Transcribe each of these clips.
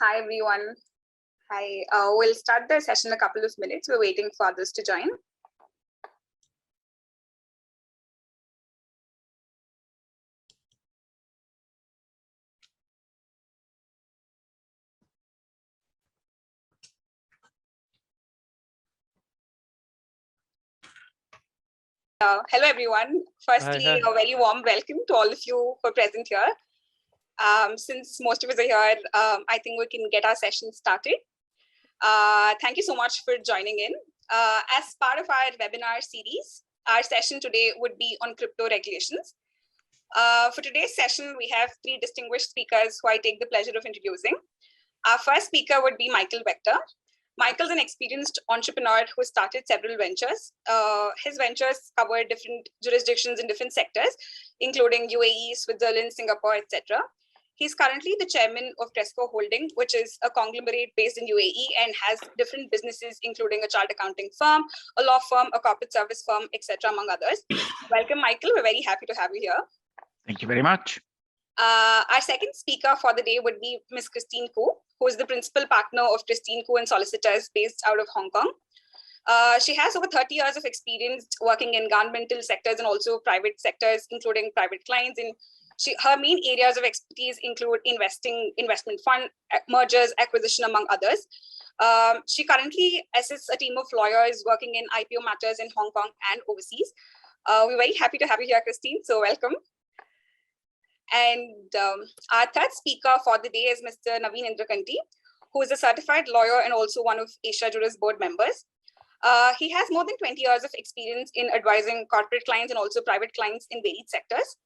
Hi, everyone. Hi. We'll start the session in a couple of minutes. We're waiting for others to join. Hello, everyone. Firstly, Hi. a very warm welcome to all of you who are present here. Since most of us are here, I think we can get our session started. Thank you so much for joining in. As part of our webinar series, our session today would be on crypto regulations. For today's session, we have three distinguished speakers who I take the pleasure of introducing. Our first speaker would be Michael Vector. Michael's an experienced entrepreneur who started several ventures. His ventures cover different jurisdictions in different sectors, including UAE, Switzerland, Singapore, etc. He's currently the chairman of Tresco Holding, which is a conglomerate based in UAE and has different businesses, including a chartered accounting firm, a law firm, a corporate service firm, etc., among others. Welcome, Michael. We're very happy to have you here. Thank you very much. Our second speaker for the day would be Ms. Christine Koo, who is the principal partner of Christine Koo and Solicitors based out of Hong Kong. She has over 30 years of experience working in governmental sectors and also private sectors, including private clients. And her main areas of expertise include investing, investment fund, mergers, acquisition, among others. She currently assists a team of lawyers working in IPO matters in Hong Kong and overseas. We're very happy to have you here, Christine, so welcome. And our third speaker for the day is Mr. Naveen Indrakanti, who is a certified lawyer and also one of Asiajuris board members. He has more than 20 years of experience in advising corporate clients and also private clients in varied sectors.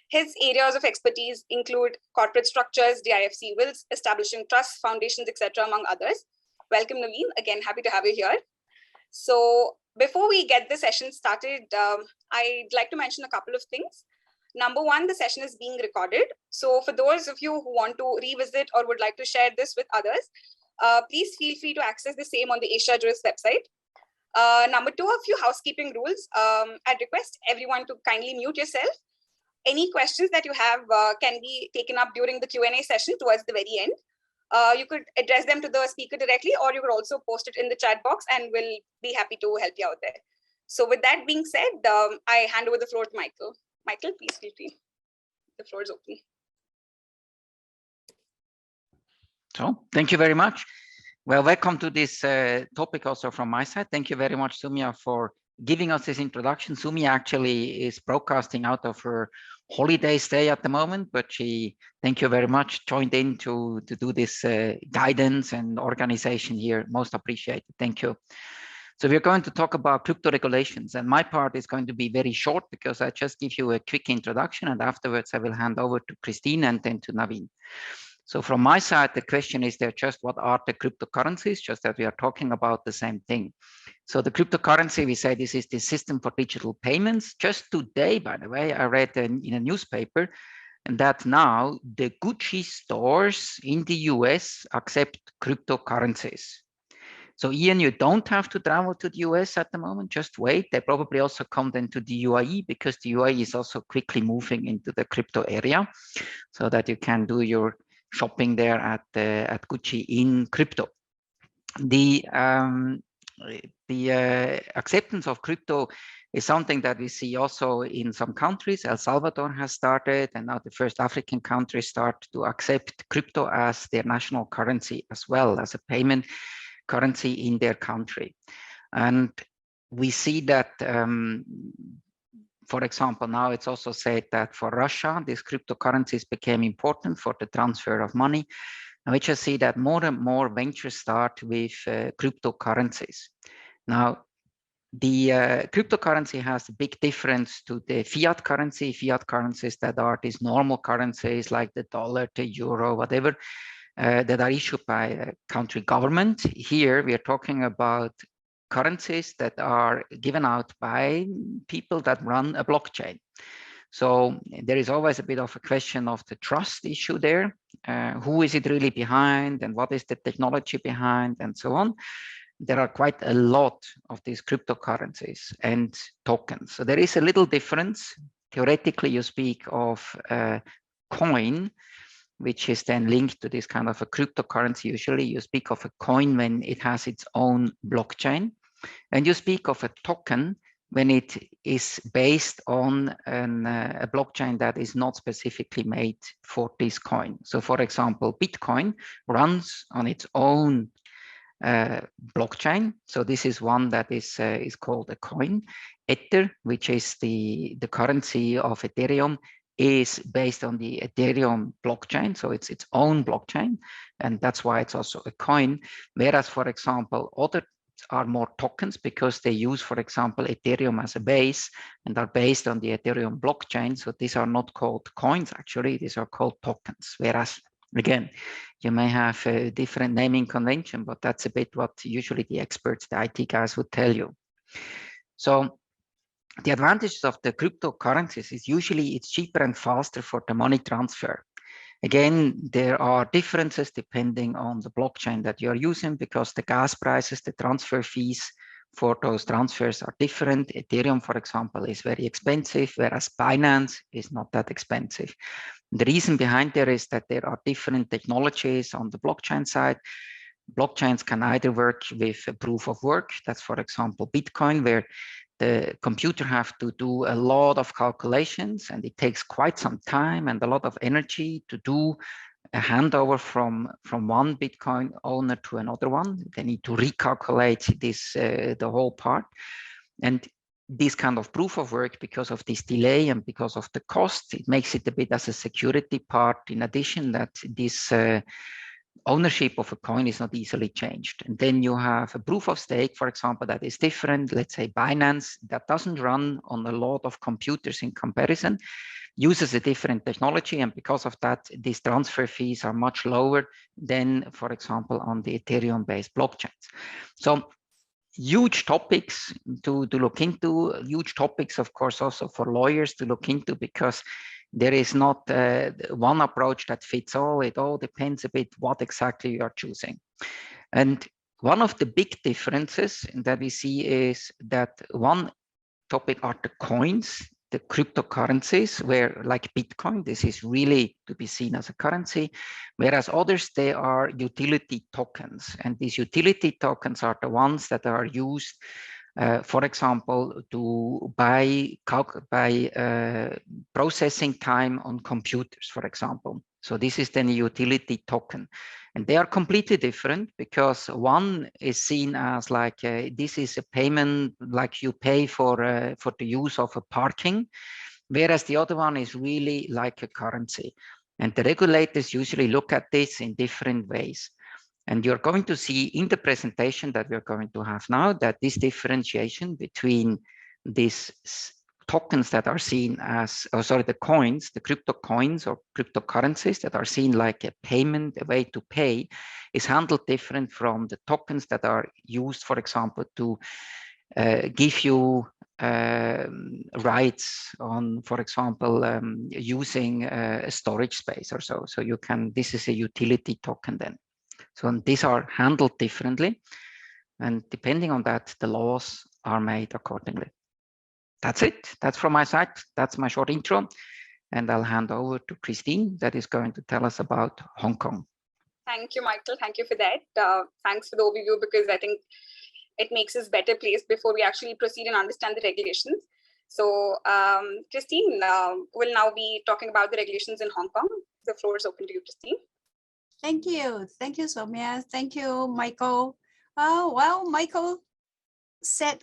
His areas of expertise include corporate structures, DIFC wills, establishing trusts, foundations, etc., among others. Welcome, Naveen. Again, happy to have you here. So before we get the session started, I'd like to mention a couple of things. Number one, the session is being recorded. So for those of you who want to revisit or would like to share this with others, please feel free to access the same on the Asiajuris website. Number two, a few housekeeping rules. I'd request everyone to kindly mute yourself. Any questions that you have can be taken up during the Q&A session towards the very end. You could address them to the speaker directly, or you could also post it in the chat box and we'll be happy to help you out there. So with that being said, I hand over the floor to Michael. Michael, please feel free. The floor is open. So, thank you very much. Well, welcome to this topic also from my side. Thank you very much, Sumia, for giving us this introduction. Sumia actually is broadcasting out of her holiday stay at the moment, but she, thank you very much, joined in to do this guidance and organization here. Most appreciated. Thank you. So we're going to talk about crypto regulations, and my part is going to be very short because I just give you a quick introduction, and afterwards I will hand over to Christine and then to Naveen. So from my side, the question is there just what are the cryptocurrencies, just that we are talking about the same thing. So the cryptocurrency, we say this is the system for digital payments. Just today, by the way, I read in a newspaper and that now the Gucci stores in the US accept cryptocurrencies. So Ian, you don't have to travel to the US at the moment, just wait. They probably also come then to the UAE because the UAE is also quickly moving into the crypto area so that you can do your shopping there at Gucci in crypto. The acceptance of crypto is something that we see also in some countries. El Salvador has started, and now the first African countries start to accept crypto as their national currency as well as a payment currency in their country. And we see that, for example, now it's also said that for Russia, these cryptocurrencies became important for the transfer of money. And we just see that more and more ventures start with cryptocurrencies. Now, the cryptocurrency has a big difference to the fiat currency, fiat currencies that are these normal currencies like the dollar, the euro, whatever, that are issued by a country government. Here we are talking about currencies that are given out by people that run a blockchain. So there is always a bit of a question of the trust issue there. Who is it really behind and what is the technology behind and so on. There are quite a lot of these cryptocurrencies and tokens. So there is a little difference. Theoretically, you speak of a coin, which is then linked to this kind of a cryptocurrency. Usually you speak of a coin when it has its own blockchain, and you speak of a token when it is based on a blockchain that is not specifically made for this coin. So for example, Bitcoin runs on its own blockchain. So this is one that is called a coin. Ether, which is the currency of Ethereum, is based on the Ethereum blockchain. So it's its own blockchain, and that's why it's also a coin. Whereas, for example, other are more tokens because they use, for example, Ethereum as a base and are based on the Ethereum blockchain. So these are not called coins, actually, these are called tokens. Whereas, again, you may have a different naming convention, but that's a bit what usually the experts, the IT guys would tell you. So the advantages of the cryptocurrencies is usually it's cheaper and faster for the money transfer. Again, there are differences depending on the blockchain that you're using because the gas prices, the transfer fees for those transfers are different. Ethereum, for example, is very expensive, whereas Binance is not that expensive. The reason behind there is that there are different technologies on the blockchain side. Blockchains can either work with a proof of work, that's for example Bitcoin, where the computer have to do a lot of calculations and it takes quite some time and a lot of energy to do a handover from one Bitcoin owner to another one. They need to recalculate this the whole part. And this kind of proof of work, because of this delay and because of the cost, it makes it a bit as a security part in addition that this ownership of a coin is not easily changed. And then you have a proof of stake, for example, that is different. Let's say Binance, that doesn't run on a lot of computers in comparison, uses a different technology. And because of that, these transfer fees are much lower than, for example, on the Ethereum-based blockchains. So huge topics to look into, huge topics, of course, also for lawyers to look into, because there is not one approach that fits all. It all depends a bit what exactly you are choosing. And one of the big differences that we see is that one topic are the coins, the cryptocurrencies, where like Bitcoin, this is really to be seen as a currency, whereas others, they are utility tokens. And these utility tokens are the ones that are used for example, to buy processing time on computers, for example. So this is then a utility token. And they are completely different because one is seen as like, this is a payment like you pay for the use of a parking, whereas the other one is really like a currency. And the regulators usually look at this in different ways. And you're going to see in the presentation that we're going to have now that this differentiation between these tokens that are seen as, the coins, the crypto coins or cryptocurrencies that are seen like a payment, a way to pay, is handled different from the tokens that are used, for example, to give you rights on, for example, using a storage space or so. So you can, this is a utility token then. So these are handled differently, and depending on that, the laws are made accordingly. That's it. That's from my side. That's my short intro, and I'll hand over to Christine that is going to tell us about Hong Kong. Thank you, Michael. Thank you for that. Thanks for the overview, because I think it makes us better placed before we actually proceed and understand the regulations. So Christine will now be talking about the regulations in Hong Kong. The floor is open to you, Christine. Thank you. Thank you, Soumya. Thank you, Michael. Oh, well, Michael said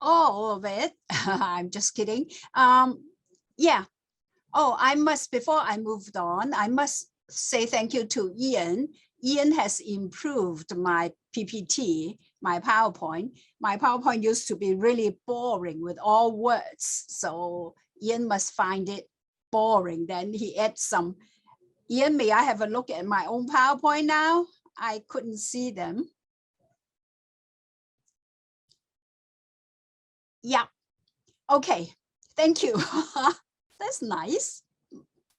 all of it. I'm just kidding. Yeah. Oh, I must, before I moved on, I must say thank you to Ian. Ian has improved my PPT, my PowerPoint. My PowerPoint used to be really boring with all words. So Ian must find it boring. Then he adds some. Ian, may I have a look at my own PowerPoint now? I couldn't see them. Yeah. Okay. Thank you. That's nice.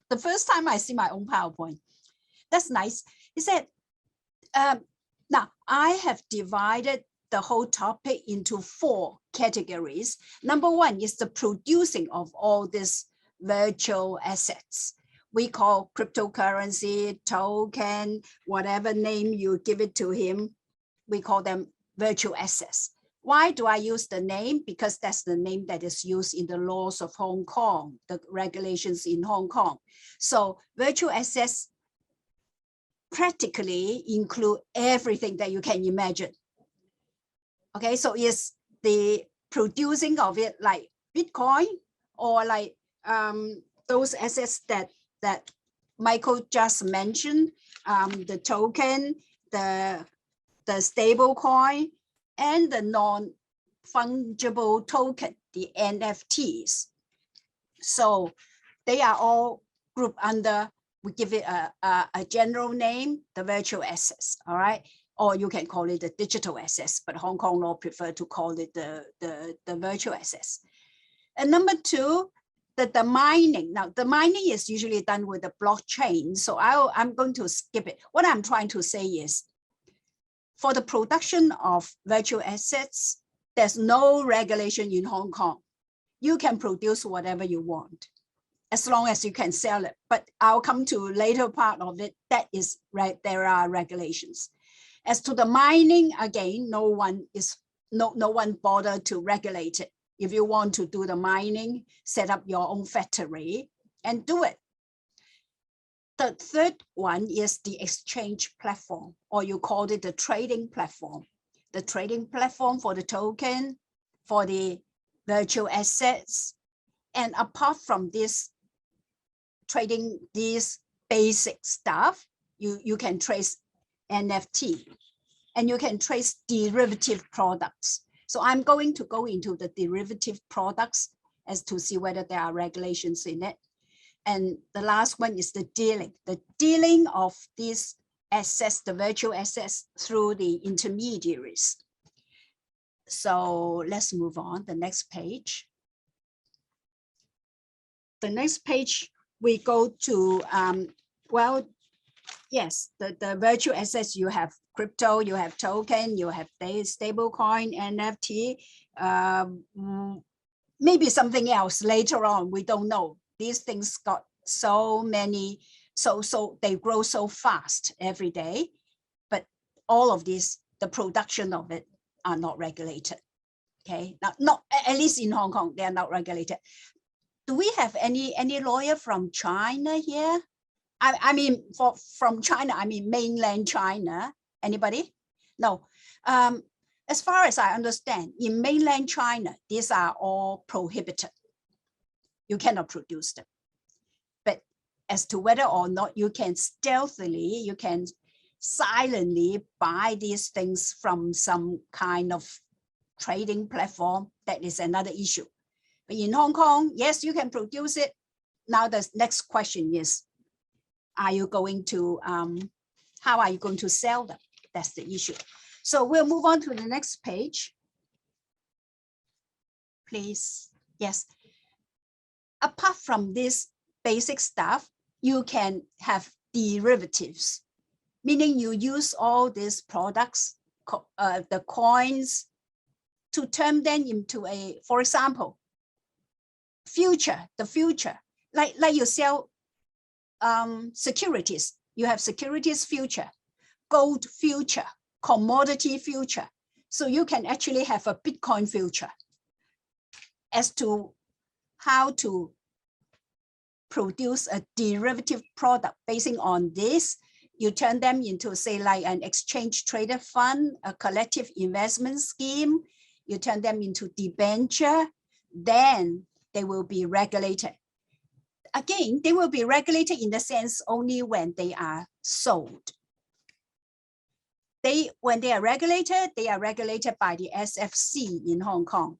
The first time I see my own PowerPoint. That's nice. He said, now I have divided the whole topic into 4 categories. Number 1 is the producing of all these virtual assets. we call cryptocurrency, token, whatever name you give it to him, we call them virtual assets. Why do I use the name? Because that's the name that is used in the laws of Hong Kong, the regulations in Hong Kong. So virtual assets practically include everything that you can imagine. Okay, so it's the producing of it like Bitcoin or like those assets that Michael just mentioned, the token, the stable coin, and the non-fungible token, the NFTs. So they are all grouped under, we give it a general name, the virtual assets, all right? Or you can call it the digital assets, but Hong Kong law prefer to call it the virtual assets. And number two, the mining. Now, the mining is usually done with the blockchain, so I'm going to skip it. What I'm trying to say is, for the production of virtual assets, there's no regulation in Hong Kong. You can produce whatever you want, as long as you can sell it. But I'll come to later part of it. That is right. There are regulations. As to the mining, again, no one bothered to regulate it. If you want to do the mining, set up your own factory and do it. The third one is the exchange platform, or you call it the trading platform. The trading platform for the token, for the virtual assets. And apart from this trading, these basic stuff, you can trace NFT, and you can trace derivative products. So I'm going to go into the derivative products as to see whether there are regulations in it. And the last one is the dealing of these assets, the virtual assets, through the intermediaries. So let's move on, the next page. The next page, we go to, well, yes, the virtual assets, you have crypto, you have token, you have stable coin, NFT, maybe something else later on, we don't know. These things got so many, so they grow so fast every day, but all of this, the production of it are not regulated. Okay, now, not at least in Hong Kong, they are not regulated. Do we have any lawyer from China here? I mean, from China, I mean mainland China. Anybody? No. As far as I understand, in mainland China, these are all prohibited. You cannot produce them. But as to whether or not you can stealthily, you can silently buy these things from some kind of trading platform, that is another issue. But in Hong Kong, yes, you can produce it. Now the next question is, are you going to, how are you going to sell them? That's the issue. So we'll move on to the next page. Please, yes. Apart from this basic stuff, you can have derivatives, meaning you use all these products, the coins, to turn them into a, for example, the future, like you sell securities. You have securities future, gold future, commodity future. So you can actually have a Bitcoin future. As to how to produce a derivative product basing on this, you turn them into, say, like an exchange traded fund, a collective investment scheme, you turn them into debenture, then they will be regulated. Again, they will be regulated in the sense only when they are sold. When they are regulated by the SFC in Hong Kong.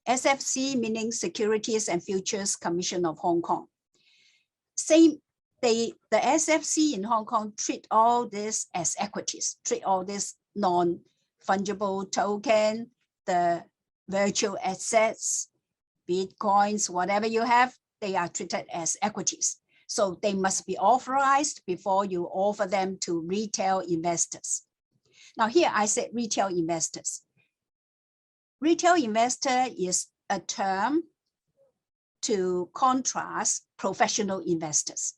SFC meaning Securities and Futures Commission of Hong Kong. The SFC in Hong Kong treat all this as equities, treat all this non-fungible token, the virtual assets, Bitcoins, whatever you have, they are treated as equities. So they must be authorized before you offer them to retail investors. Now here I said retail investors. Retail investor is a term to contrast professional investors.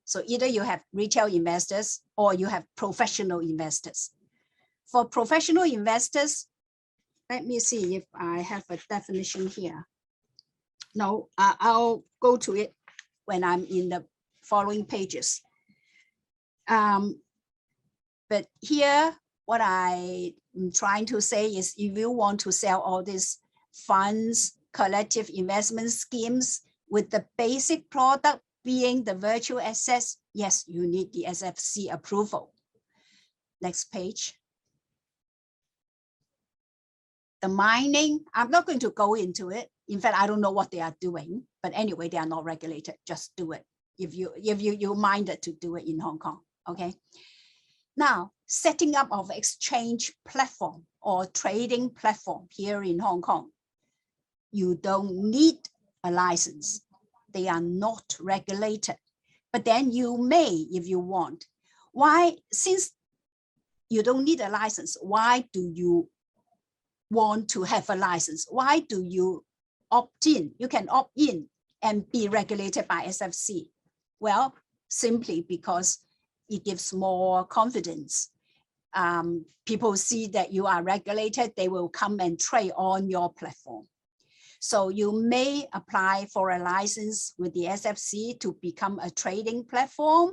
So either you have retail investors or you have professional investors. For professional investors, let me see if I have a definition here. No, I'll go to it when I'm in the following pages. But here, what I'm trying to say is if you want to sell all these funds, collective investment schemes with the basic product being the virtual assets, yes, you need the SFC approval. Next page. The mining, I'm not going to go into it. In fact, I don't know what they are doing, but anyway, they are not regulated. Just do it if you're minded to do it in Hong Kong, okay? Now, setting up of exchange platform or trading platform here in Hong Kong, you don't need a license. They are not regulated, but then you may if you want. Why? Since you don't need a license, why do you want to have a license? Why do you opt in? You can opt in and be regulated by SFC. Well, simply because it gives more confidence. People see that you are regulated, they will come and trade on your platform. So you may apply for a license with the SFC to become a trading platform.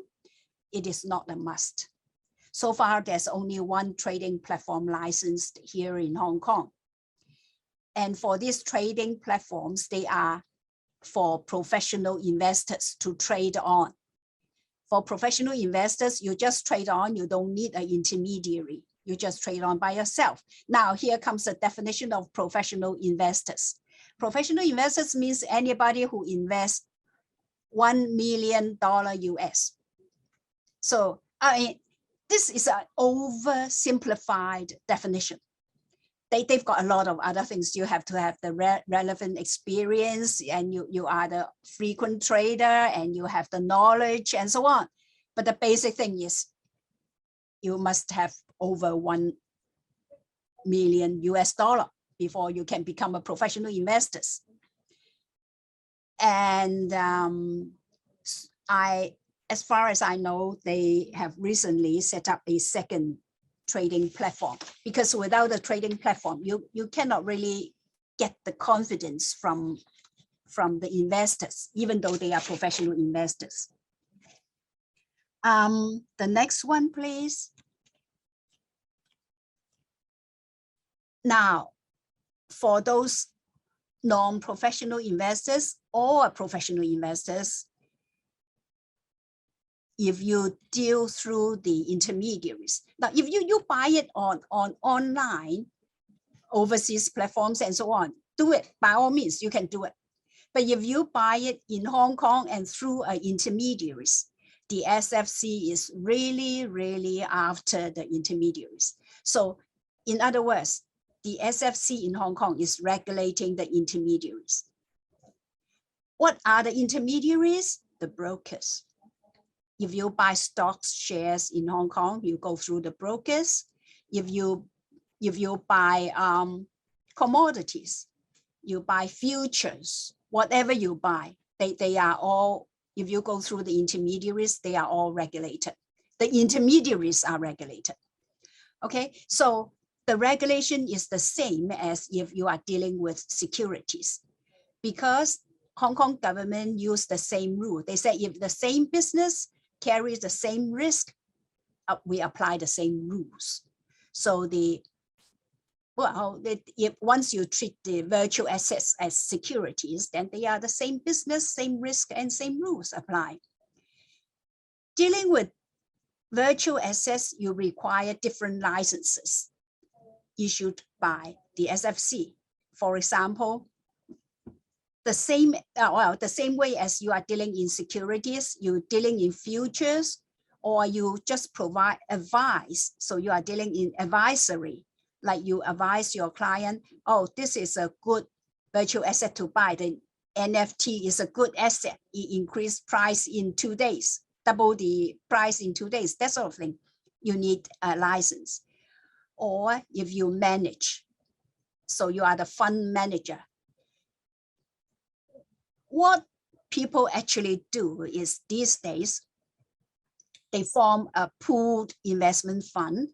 It is not a must. So far, there's only one trading platform licensed here in Hong Kong. And for these trading platforms, they are for professional investors to trade on. For professional investors, you just trade on, you don't need an intermediary. You just trade on by yourself. Now, here comes the definition of professional investors. Professional investors means anybody who invests $1 million US. So, I mean, this is an oversimplified definition. They've got a lot of other things. You have to have the relevant experience, and you are the frequent trader, and you have the knowledge and so on. But the basic thing is you must have over $1 million US before you can become a professional investor. And as far as I know, they have recently set up a second trading platform, because without a trading platform, you cannot really get the confidence from the investors, even though they are professional investors. The next one, please. Now, for those non-professional investors or professional investors, if you deal through the intermediaries. Now, if you buy it on online, overseas platforms and so on, do it. By all means, you can do it. But if you buy it in Hong Kong and through intermediaries, the SFC is really, really after the intermediaries. So in other words, the SFC in Hong Kong is regulating the intermediaries. What are the intermediaries? The brokers. If you buy stocks, shares in Hong Kong, you go through the brokers. If you buy commodities, you buy futures, whatever you buy, they are all, if you go through the intermediaries, they are all regulated. The intermediaries are regulated. Okay, so the regulation is the same as if you are dealing with securities, because Hong Kong government used the same rule. They said if the same business carries the same risk, we apply the same rules. So if once you treat the virtual assets as securities, then they are the same business, same risk, and same rules apply. Dealing with virtual assets, you require different licenses issued by the SFC. For example, the same way as you are dealing in securities, you're dealing in futures, or you just provide advice. So you are dealing in advisory, like you advise your client, oh, this is a good virtual asset to buy. The NFT is a good asset. It increased price in 2 days, double the price in 2 days, that sort of thing. You need a license. Or if you manage, so you are the fund manager. What people actually do is these days, they form a pooled investment fund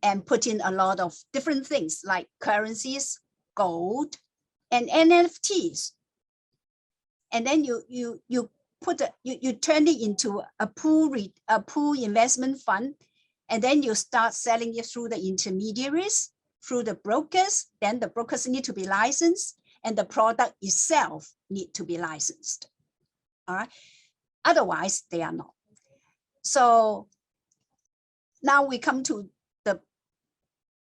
and put in a lot of different things like currencies, gold, and NFTs. And then you turn it into a pool investment fund, and then you start selling it through the intermediaries, through the brokers. Then the brokers need to be licensed, and the product itself need to be licensed. All right. Otherwise, they are not. So now we come to the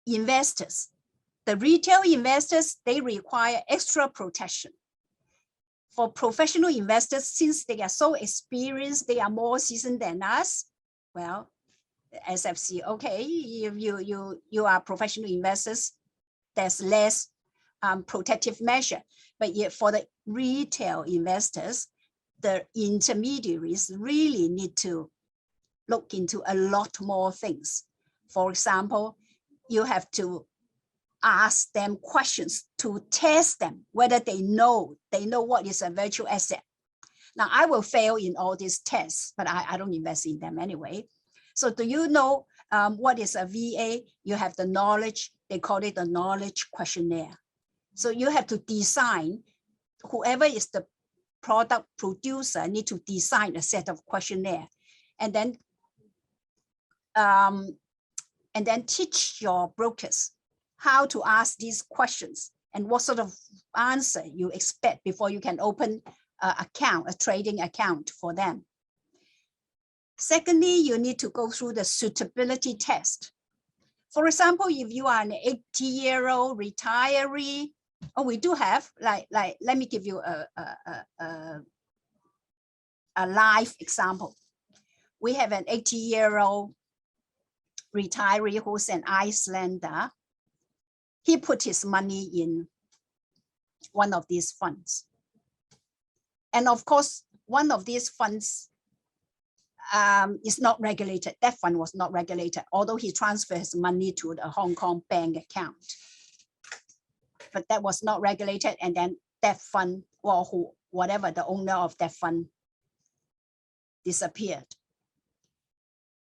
investors. The retail investors, they require extra protection. For professional investors, since they are so experienced, they are more seasoned than us. Well, SFC, okay, if you are professional investors, there's less protective measure. But yet for the retail investors, the intermediaries really need to look into a lot more things. For example, you have to ask them questions to test them whether they know what is a virtual asset. Now, I will fail in all these tests, but I don't invest in them anyway. So do you know what is a VA? You have the knowledge, they call it the knowledge questionnaire. So you have to design, whoever is the product producer need to design a set of questionnaire, and then teach your brokers how to ask these questions and what sort of answer you expect before you can open an account, a trading account for them. Secondly, you need to go through the suitability test. For example, if you are an 80-year-old retiree, we do have, let me give you a live example. We have an 80-year-old retiree who's an Icelander. He put his money in one of these funds. And of course, one of these funds is not regulated. That fund was not regulated, although he transferred his money to the Hong Kong bank account. But that was not regulated, and then that fund, or whatever the owner of that fund, disappeared.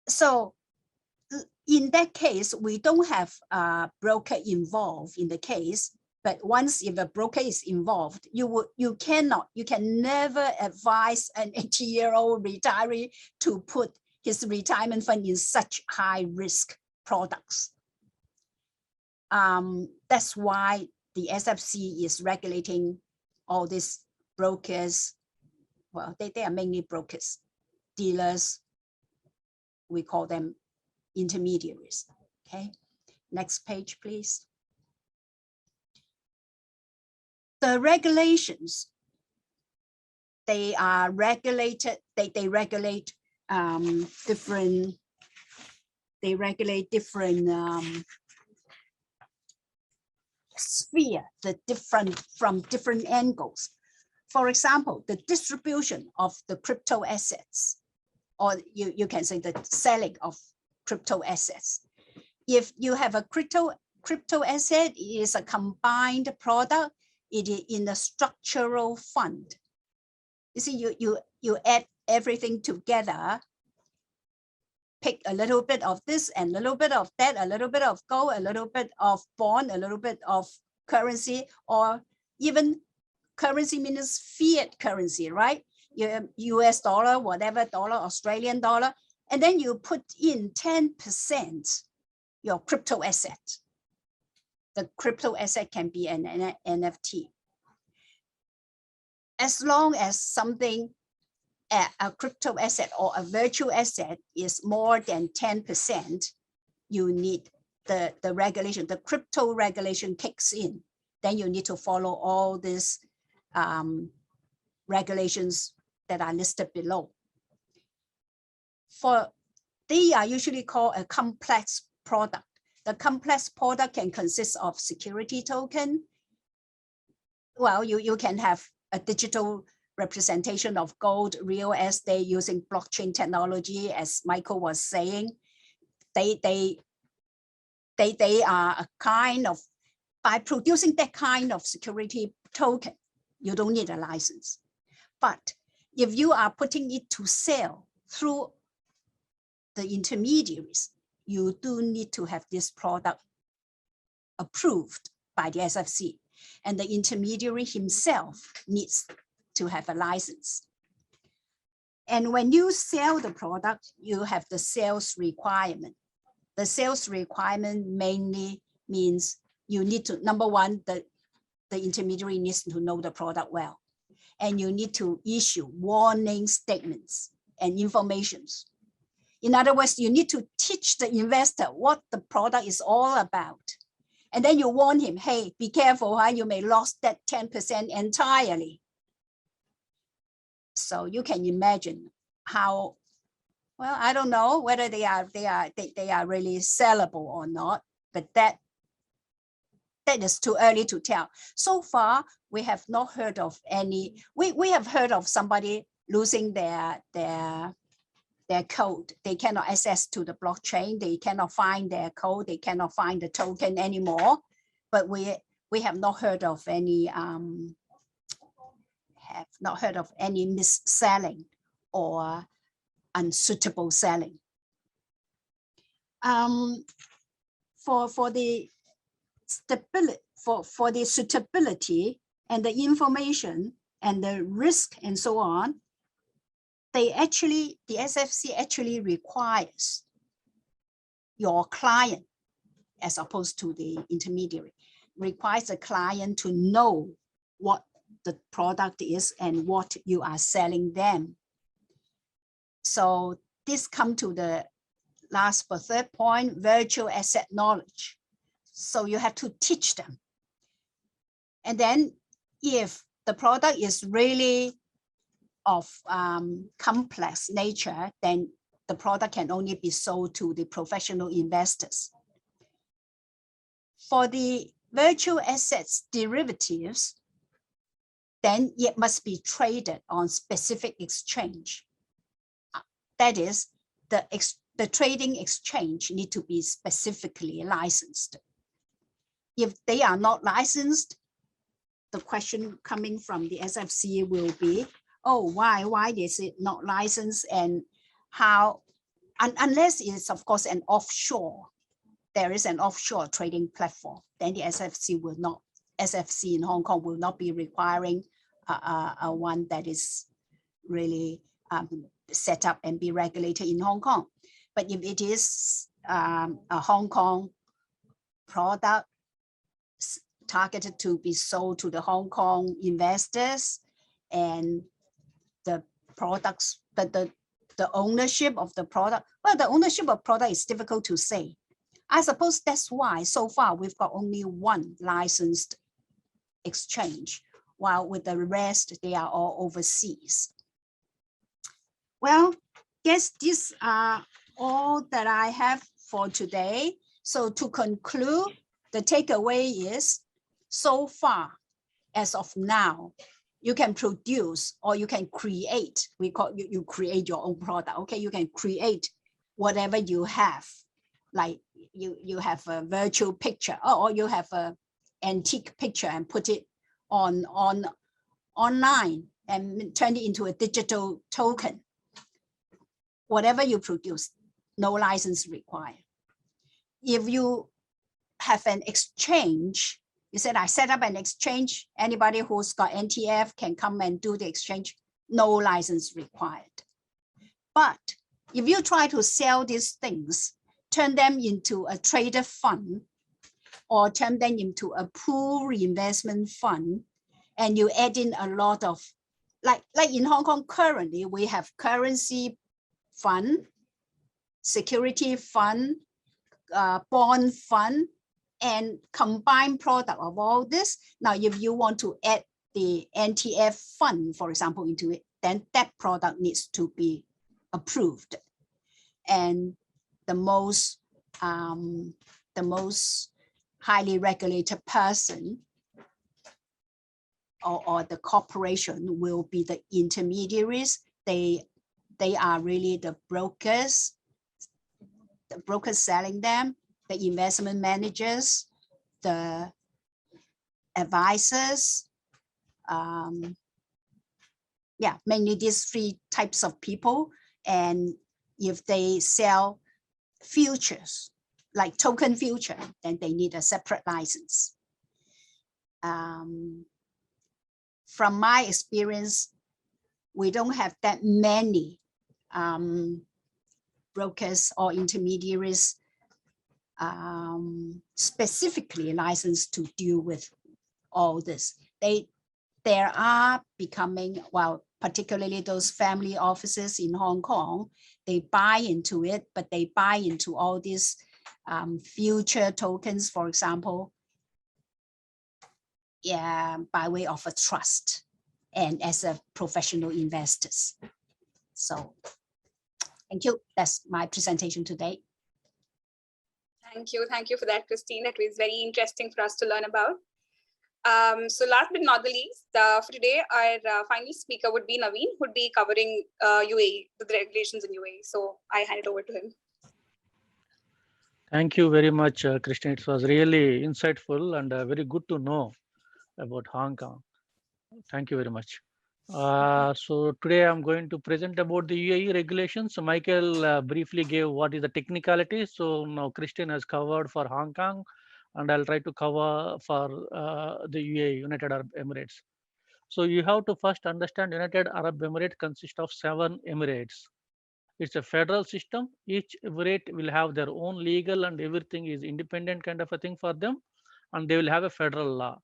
So in that case, we don't have a broker involved in the case. But once if a broker is involved, you can never advise an 80-year-old retiree to put his retirement fund in such high risk products. That's why the SFC is regulating all these brokers. Well, they are mainly brokers, dealers. We call them intermediaries. Okay, next page, please. The regulations, they are regulated, they regulate different sphere, from different angles. For example, the distribution of the crypto assets, or you can say the selling of crypto assets. If you have a crypto asset, it is a combined product. It is in a structural fund. You see, you add everything together, pick a little bit of this and a little bit of that, a little bit of gold, a little bit of bond, a little bit of currency, or even currency means fiat currency, right? US dollar, whatever dollar, Australian dollar, and then you put in 10% your crypto asset. The crypto asset can be an NFT. As long as something, a crypto asset or a virtual asset is more than 10%, you need the regulation, the crypto regulation kicks in. Then you need to follow all these regulations that are listed below. They are usually called a complex product. The complex product can consist of security token. Well, you can have a digital representation of gold, real estate using blockchain technology, as Michael was saying. They are a kind of, by producing that kind of security token, you don't need a license. But if you are putting it to sale through the intermediaries, you do need to have this product approved by the SFC, and the intermediary himself needs to have a license. And when you sell the product, you have the sales requirement. The sales requirement mainly means you need to, number one, the intermediary needs to know the product well, and you need to issue warning statements and informations. In other words, you need to teach the investor what the product is all about. And then you warn him, hey, be careful, huh? You may lose that 10% entirely. So you can imagine how, well, I don't know whether they are really sellable or not, but that is too early to tell. So far, we have not heard of any, we have heard of somebody losing their code. They cannot access to the blockchain. They cannot find their code. They cannot find the token anymore. But we have not heard of any mis-selling or unsuitable selling. For the stability, for the suitability and the information and the risk and so on, the SFC actually requires your client, as opposed to the intermediary, requires the client to know what the product is and what you are selling them. So this comes to the last but third point, virtual asset knowledge. So you have to teach them. And then if the product is really of complex nature, then the product can only be sold to the professional investors. For the virtual assets derivatives, then it must be traded on specific exchange. That is, the trading exchange need to be specifically licensed. If they are not licensed, the question coming from the SFC will be, oh, why is it not licensed, and how, unless it's of course an offshore, there is an offshore trading platform, then the SFC will not, SFC in Hong Kong will not be requiring a one that is really set up and be regulated in Hong Kong. But if it is a Hong Kong product targeted to be sold to the Hong Kong investors, and the products, the ownership of the product, well, the ownership of product is difficult to say. I suppose that's why so far we've got only one licensed exchange, while with the rest, they are all overseas. Well, guess these are all that I have for today. So to conclude, the takeaway is, so far, as of now, you can produce or you can create, we call you create your own product, okay? You can create whatever you have, like you have a virtual picture, or you have an antique picture and put it on online and turn it into a digital token. Whatever you produce, no license required. If you have an exchange, you said, I set up an exchange, anybody who's got NTF can come and do the exchange, no license required. But if you try to sell these things, turn them into a trader fund, or turn them into a pool reinvestment fund, and you add in a lot of, like in Hong Kong currently, we have currency fund, security fund, bond fund, and combined product of all this. Now, if you want to add the NTF fund, for example, into it, then that product needs to be approved. And the most highly regulated person or the corporation will be the intermediaries. They are really the brokers selling them, the investment managers, the advisors, yeah, mainly these three types of people. And If they sell futures, like token future, then they need a separate license. From my experience, we don't have that many brokers or intermediaries specifically licensed to deal with all this. There are becoming, well, particularly those family offices in Hong Kong, they buy into it, but they buy into all these future tokens, for example, by way of a trust and as a professional investors. So thank you. That's my presentation today. Thank you. Thank you for that, Christine. That was very interesting for us to learn about. So last but not the least, for today, our final speaker would be Naveen, who would be covering UAE, the regulations in UAE. So I hand it over to him. Thank you very much, Christine. It was really insightful and very good to know about Hong Kong. Thank you very much. So today I'm going to present about the UAE regulations. So Michael briefly gave what is the technicality. So now Christine has covered for Hong Kong, and I'll try to cover for the UAE, United Arab Emirates. So you have to first understand United Arab Emirates consists of 7 emirates. It's a federal system. Each emirate will have their own legal and everything is independent kind of a thing for them, and they will have a federal law.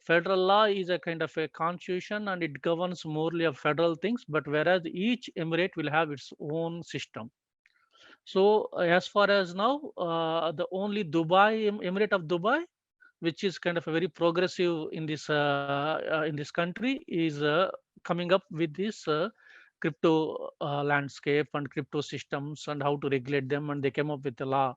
Federal law is a kind of a constitution and it governs morely of federal things, but whereas each emirate will have its own system. So as far as now, the only Emirate of Dubai, which is kind of a very progressive in this country, is coming up with this crypto landscape and crypto systems and how to regulate them, and they came up with a law.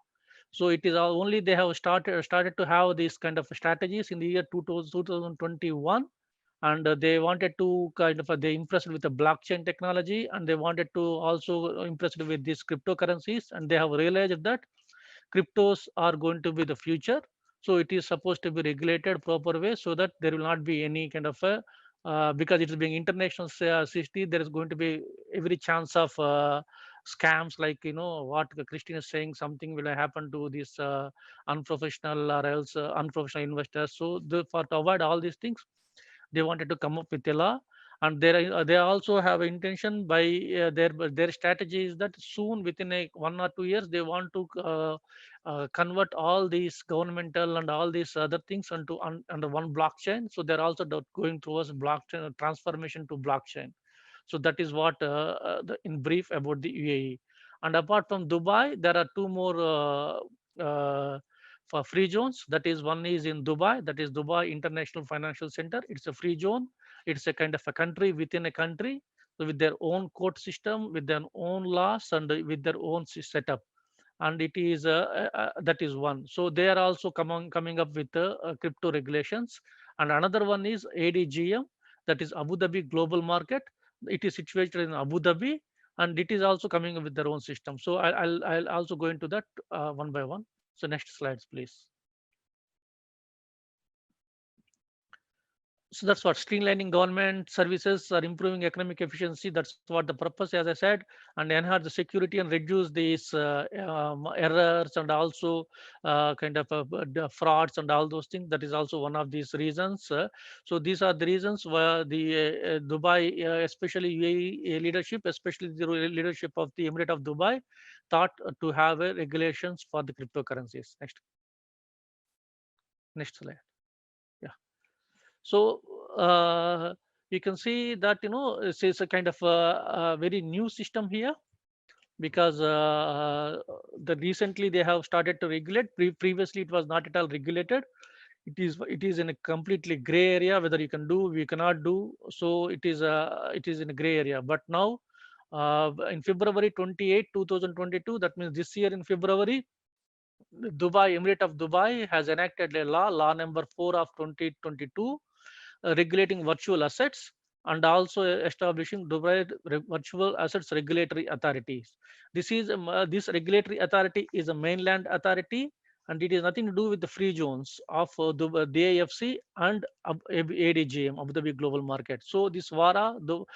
So it is only they have started to have these kind of strategies in the year 2021, and they wanted to kind of they impressed with the blockchain technology, and they wanted to also impressed with these cryptocurrencies, and they have realized that cryptos are going to be the future. So it is supposed to be regulated proper way so that there will not be any kind of a because it is being international city, there is going to be every chance of scams, like what Christine is saying, something will happen to this unprofessional or else unprofessional investors. So for to avoid all these things, they wanted to come up with a law, and they also have intention by their strategy is that soon within 1 or 2 years they want to convert all these governmental and all these other things under one blockchain. So they're also going towards blockchain transformation to blockchain. So that is what in brief about the UAE. And apart from Dubai, there are 2 more for free zones. That is, one is in Dubai, that is Dubai International Financial Center. It's a free zone. It's a kind of a country within a country, so with their own court system, with their own laws, and with their own setup. And it is that is one. So they are also coming up with crypto regulations. And another one is ADGM, that is Abu Dhabi Global Market. It is situated in Abu Dhabi, and it is also coming up with their own system. So I'll also go into that one by one. So next slides, please. So that's what streamlining government services or improving economic efficiency. That's what the purpose, as I said, and enhance the security and reduce these errors and also kind of the frauds and all those things. That is also one of these reasons. So these are the reasons where the Dubai, especially UAE leadership, especially the leadership of the Emirate of Dubai, thought to have regulations for the cryptocurrencies. Next slide. So you can see that this is a kind of a very new system here, because recently they have started to regulate. Previously, it was not at all regulated. It is in a completely gray area, whether you can do, we cannot do. So it is in a gray area. But now, in February 28, 2022, that means this year in February, Dubai Emirate of Dubai has enacted a law number 4 of 2022, regulating virtual assets, and also establishing Dubai Virtual Assets Regulatory Authorities. This regulatory authority is a mainland authority, and it is nothing to do with the free zones of the AFC and ADGM, Abu Dhabi Global Market. So this VARA, the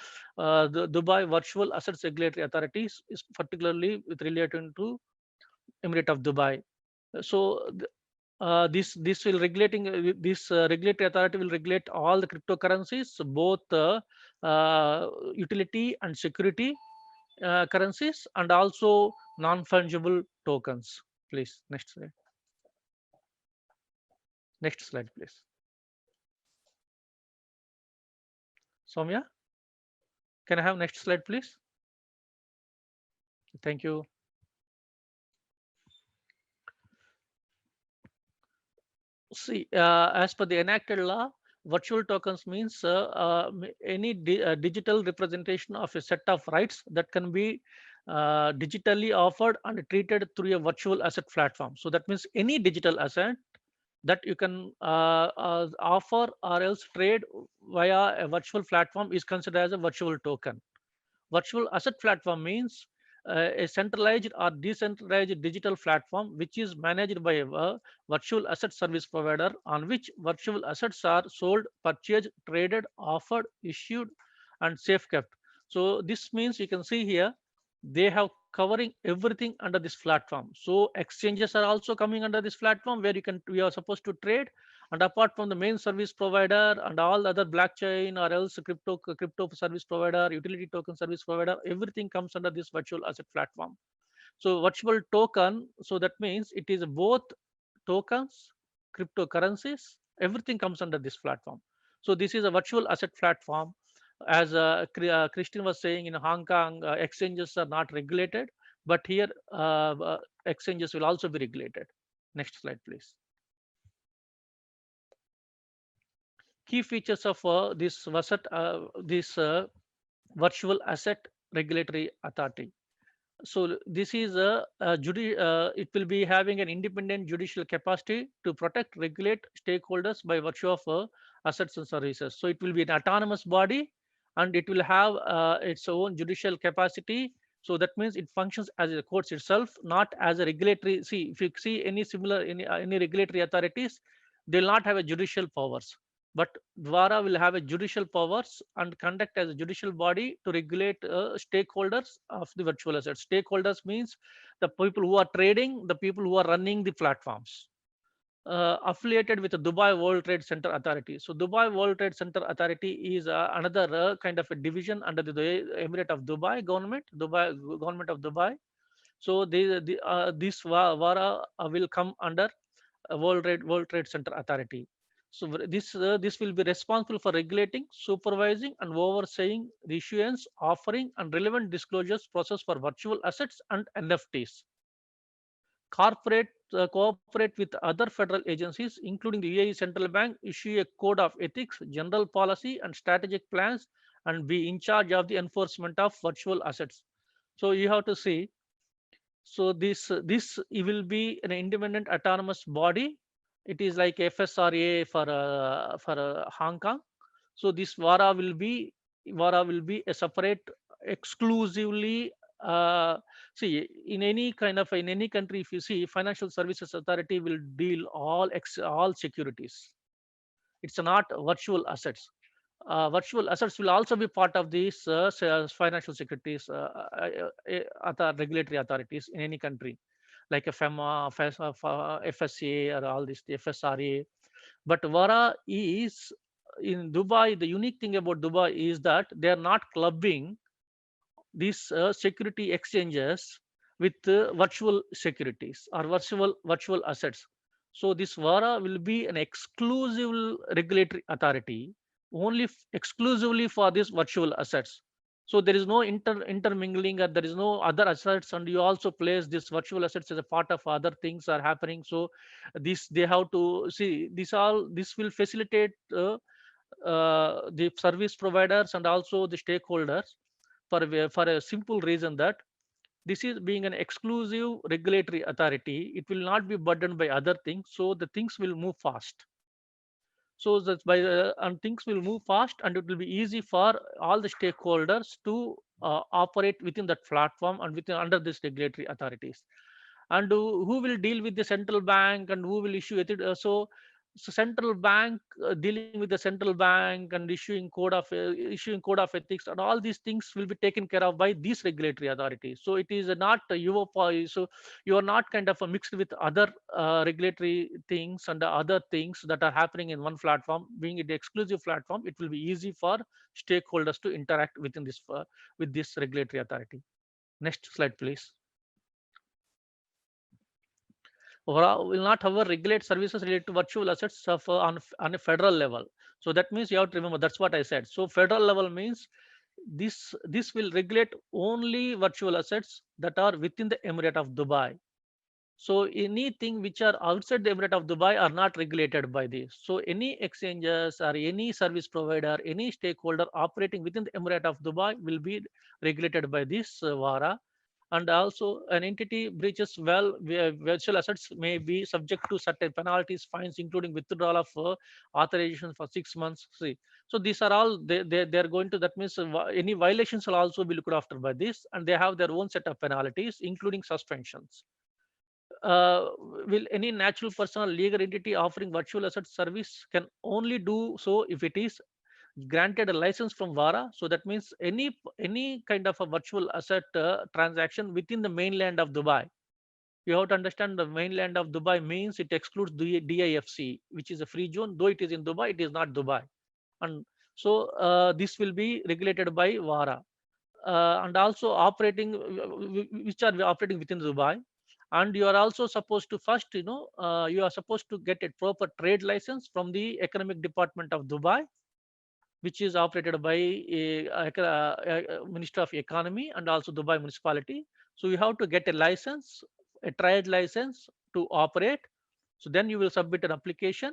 Dubai Virtual Assets Regulatory Authorities, is particularly with relating to Emirate of Dubai. So this will regulating this regulatory authority will regulate all the cryptocurrencies, both utility and security currencies, and also non-fungible tokens. Please, next slide. Next slide, please. Soumya, can I have next slide, please? Thank you. See, as per the enacted law, virtual tokens means any digital representation of a set of rights that can be digitally offered and treated through a virtual asset platform. So that means any digital asset that you can offer or else trade via a virtual platform is considered as a virtual token. Virtual asset platform means a centralized or decentralized digital platform which is managed by a virtual asset service provider, on which virtual assets are sold, purchased, traded, offered, issued, and safe kept. So this means you can see here they have covering everything under this platform. So exchanges are also coming under this platform where we are supposed to trade, and apart from the main service provider and all other blockchain or else crypto service provider, utility token service provider, everything comes under this virtual asset platform. So virtual token, so that means it is both tokens, cryptocurrencies, everything comes under this platform. So this is a virtual asset platform. As Christine was saying, in Hong Kong, exchanges are not regulated, but here exchanges will also be regulated. Next slide, please. Key features of this virtual asset regulatory authority. So this is it will be having an independent judicial capacity to protect, regulate stakeholders by virtue of assets and services. So it will be an autonomous body, and it will have its own judicial capacity. So that means it functions as a court itself, not as a regulatory. See, if you see any similar any regulatory authorities, they will not have a judicial powers. But Dwara will have a judicial powers and conduct as a judicial body to regulate stakeholders of the virtual assets. Stakeholders means the people who are trading, the people who are running the platforms. Affiliated with the Dubai World Trade Center Authority. So Dubai World Trade Center Authority is another kind of a division under the Emirate of Dubai government, government of Dubai. So this VARA will come under World Trade Center Authority. So this will be responsible for regulating, supervising, and overseeing the issuance, offering, and relevant disclosures process for virtual assets and NFTs. Cooperate with other federal agencies, including the UAE Central Bank, issue a code of ethics, general policy, and strategic plans, and be in charge of the enforcement of virtual assets. So you have to see. So this will be an independent autonomous body. It is like FSRA for Hong Kong. So this VARA will be a separate, exclusively. See, in any country, if you see, Financial Services Authority will deal all securities. It's not virtual assets. Virtual assets will also be part of these financial securities regulatory authorities in any country, like a FEMA, FSA, or all this, the FSRA. But VARA is in Dubai. The unique thing about Dubai is that they are not clubbing these security exchanges with virtual securities or virtual assets. So this VARA will be an exclusive regulatory authority only exclusively for these virtual assets. So there is no intermingling, or there is no other assets, and you also place this virtual assets as a part of other things are happening. So this they have to see this will facilitate the service providers and also the stakeholders for a simple reason that this is being an exclusive regulatory authority. It will not be burdened by other things, so the things will move fast. So that's and things will move fast, and it will be easy for all the stakeholders to operate within that platform and within under these regulatory authorities. And who will deal with the central bank and who will issue it? So central bank dealing with the central bank and issuing code of ethics and all these things will be taken care of by these regulatory authorities. So it is not your so you are not kind of mixed with other regulatory things and the other things that are happening in one platform. Being it exclusive platform, it will be easy for stakeholders to interact within this with this regulatory authority. Next slide, please. Will not, however, regulate services related to virtual assets on a federal level. So that means you have to remember, that's what I said. So federal level means this will regulate only virtual assets that are within the Emirate of Dubai. So anything which are outside the Emirate of Dubai are not regulated by this. So any exchanges or any service provider, any stakeholder operating within the Emirate of Dubai will be regulated by this VARA. And also an entity breaches virtual assets may be subject to certain penalties, fines, including withdrawal of authorization for 6 months. See, so these are all they're going to, that means any violations will also be looked after by this, and they have their own set of penalties, including suspensions. uh, will any natural person or legal entity offering virtual asset service can only do so if it is granted a license from VARA. So that means any kind of a virtual asset transaction within the mainland of Dubai. You have to understand the mainland of Dubai means it excludes the DIFC, which is a free zone. Though it is in Dubai, it is not Dubai. And so this will be regulated by VARA. And also operating, which are operating within Dubai. And you are also supposed to first, you are supposed to get a proper trade license from the Economic Department of Dubai, which is operated by a Minister of Economy and also Dubai municipality. So you have to get a license, a trade license to operate. So then you will submit an application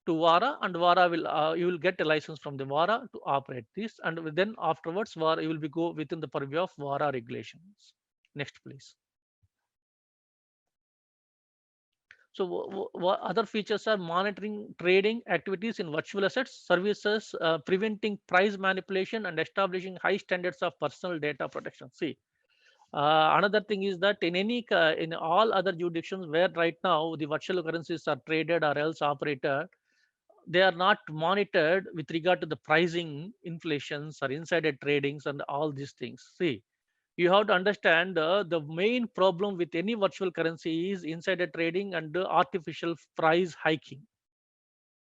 to VARA, and VARA will you will get a license from the VARA to operate this, and then afterwards VARA you will be go within the purview of VARA regulations. Next, please. So other features are monitoring trading activities in virtual assets, services, preventing price manipulation, and establishing high standards of personal data protection. See, another thing is that in all other jurisdictions where right now the virtual currencies are traded or else operated, they are not monitored with regard to the pricing, inflations, or insider tradings, and all these things. See, you have to understand the main problem with any virtual currency is insider trading and artificial price hiking.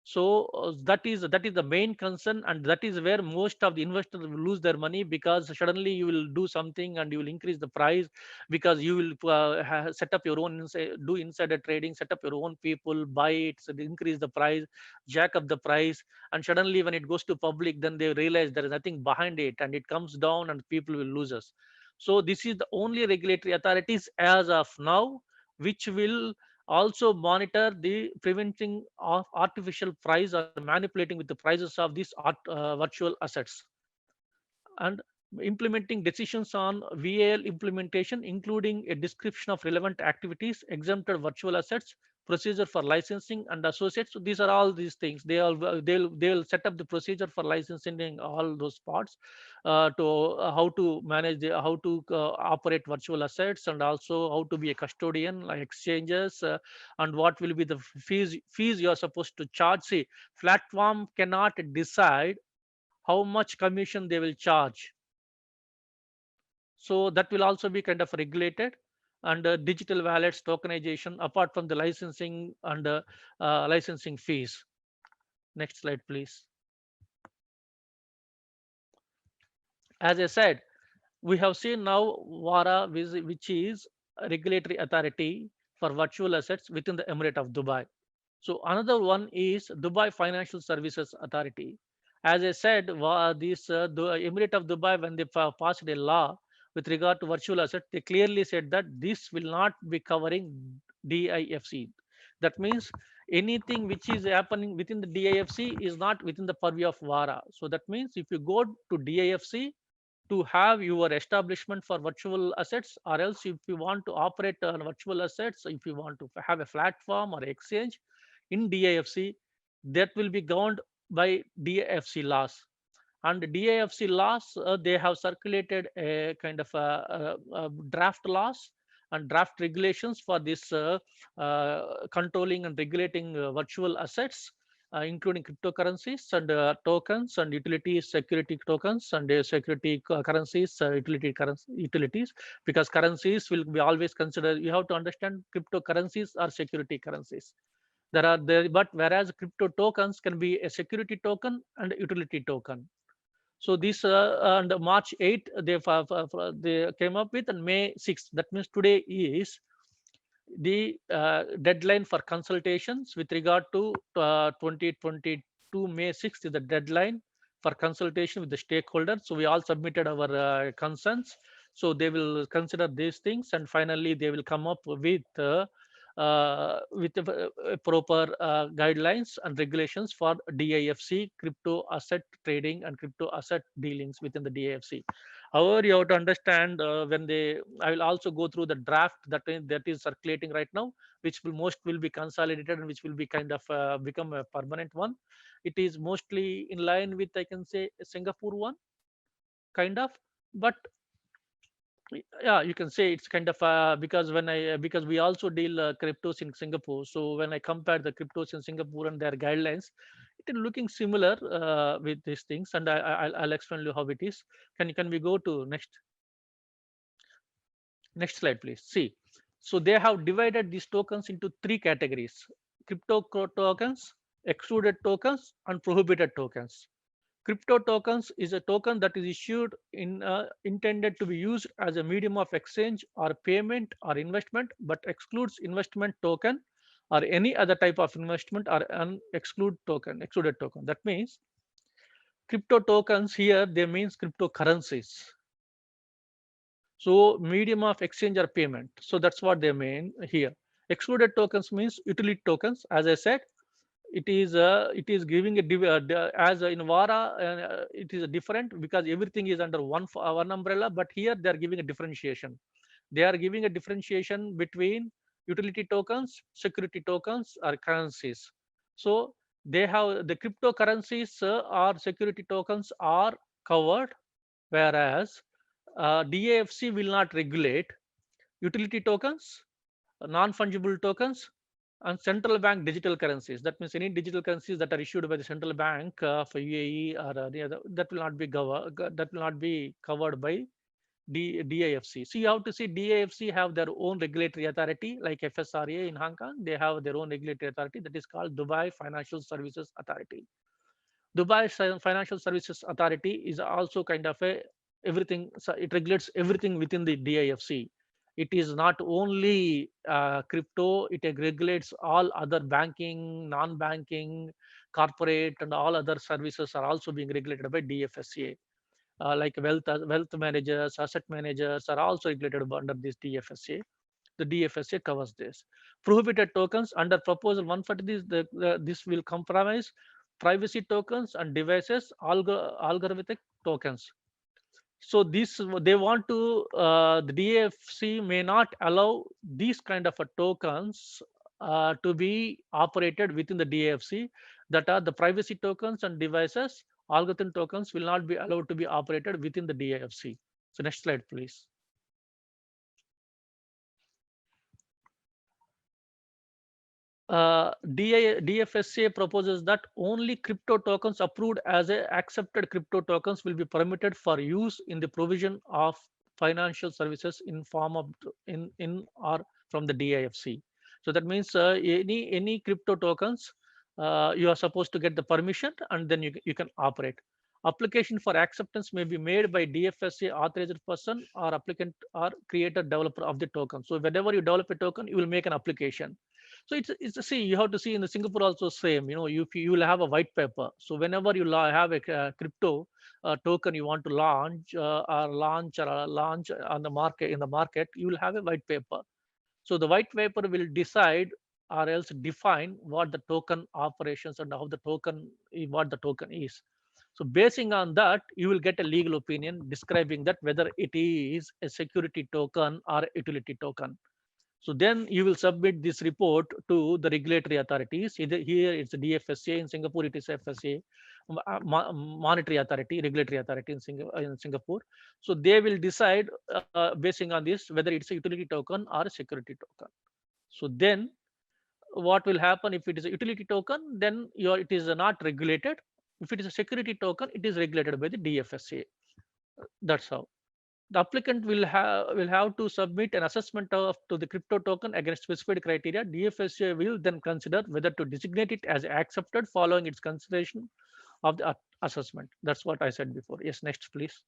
So that is the main concern, and that is where most of the investors will lose their money, because suddenly you will do something and you will increase the price, because you will set up your own do insider trading, set up your own people, buy it, so they increase the price, jack up the price, and suddenly when it goes to public, then they realize there is nothing behind it, and it comes down and people will lose us. So this is the only regulatory authorities as of now which will also monitor the preventing of artificial price or manipulating with the prices of these virtual assets, and implementing decisions on VAL implementation, including a description of relevant activities, exempted virtual assets, procedure for licensing and associates. So these are all these things. They'll set up the procedure for licensing in all those parts, to how to manage how to operate virtual assets, and also how to be a custodian like exchanges, and what will be the fees you are supposed to charge. See, platform cannot decide how much commission they will charge. So that will also be kind of regulated. And digital wallets, tokenization, apart from the licensing and licensing fees. Next slide, please. As I said, we have seen now VARA, which is a regulatory authority for virtual assets within the Emirate of Dubai. So another one is Dubai Financial Services Authority. As I said, the Emirate of Dubai, when they passed a law with regard to virtual assets, they clearly said that this will not be covering DIFC. That means anything which is happening within the DIFC is not within the purview of VARA. So that means if you go to DIFC to have your establishment for virtual assets, or else if you want to operate on virtual assets, if you want to have a platform or exchange in DIFC, that will be governed by DIFC laws. And DIFC laws, they have circulated a kind of a draft laws, and draft regulations for this controlling and regulating virtual assets, including cryptocurrencies and tokens and utilities, security tokens and security currencies, utilities, because currencies will be always considered. You have to understand cryptocurrencies are security currencies. There are there, but whereas crypto tokens can be a security token and a utility token. So this on the March 8th, they came up with, and May 6th. That means today is the deadline for consultations with regard to 2022 May 6th is the deadline for consultation with the stakeholders. So we all submitted our concerns. So they will consider these things, and finally they will come up with proper guidelines and regulations for DIFC, crypto asset trading and crypto asset dealings within the DIFC. However, you have to understand when they, I will also go through the draft that is circulating right now, which will be consolidated and which will be kind of become a permanent one. It is mostly in line with, I can say, Singapore one, kind of, but yeah, you can say it's kind of because because we also deal cryptos in Singapore. So when I compare the cryptos in Singapore and their guidelines, it is looking similar with these things, and I'll explain you how it is. Can we go to next slide, please? See, so they have divided these tokens into three categories: crypto tokens, excluded tokens, and prohibited tokens. Crypto tokens is a token that is issued intended to be used as a medium of exchange or payment or investment, but excludes investment token or any other type of investment or an excluded token. That means crypto tokens here, they means cryptocurrencies. So medium of exchange or payment. So that's what they mean here. Excluded tokens means utility tokens. As I said, it is giving as in Vara, it is different because everything is under one umbrella, but here they are giving a differentiation. They are giving a differentiation between utility tokens, security tokens, or currencies. So they have the cryptocurrencies or security tokens are covered, whereas DAFC will not regulate utility tokens, non-fungible tokens, and central bank digital currencies. That means any digital currencies that are issued by the central bank for UAE or the other, that will not be covered by DIFC. So you have to see DIFC have their own regulatory authority, like FSRA in Hong Kong. They have their own regulatory authority that is called Dubai Financial Services Authority. Dubai Financial Services Authority is also kind of a everything. So it regulates everything within the DIFC. It is not only crypto; it regulates all other banking, non-banking, corporate, and all other services are also being regulated by DFSA. Like wealth managers, asset managers are also regulated under this DFSA. The DFSA covers this. Prohibited tokens under proposal 140, this will comprise privacy tokens and devices, algorithmic tokens. So this they want to the DFC may not allow these kind of tokens to be operated within the DFC, that are the privacy tokens and devices. Algorithm tokens will not be allowed to be operated within the DFC. So next slide, please. DFSA proposes that only crypto tokens approved as accepted crypto tokens will be permitted for use in the provision of financial services in form of in or from the DIFC. So that means any crypto tokens, you are supposed to get the permission, and then you can operate. Application for acceptance may be made by DFSA authorized person or applicant or creator developer of the token. So whenever you develop a token, you will make an application. So it's see, you have to see in the Singapore also same. You know, you will have a white paper. So whenever you have a crypto token you want to launch or launch on the market, you will have a white paper. So the white paper will decide or else define what the token operations and how the token, what the token is. So basing on that, you will get a legal opinion describing that whether it is a security token or a utility token. So then you will submit this report to the regulatory authorities. Either here it's the DFSA, in Singapore it is FSA. monetary authority, regulatory authority in Singapore. So they will decide basing on this whether it's a utility token or a security token. So then what will happen if it is a utility token? Then it is not regulated. If it is a security token, it is regulated by the DFSA. That's how the applicant will have to submit an assessment of to the crypto token against specified criteria. DFSA will then consider whether to designate it as accepted following its consideration of the assessment. That's what I said before. Yes, next please.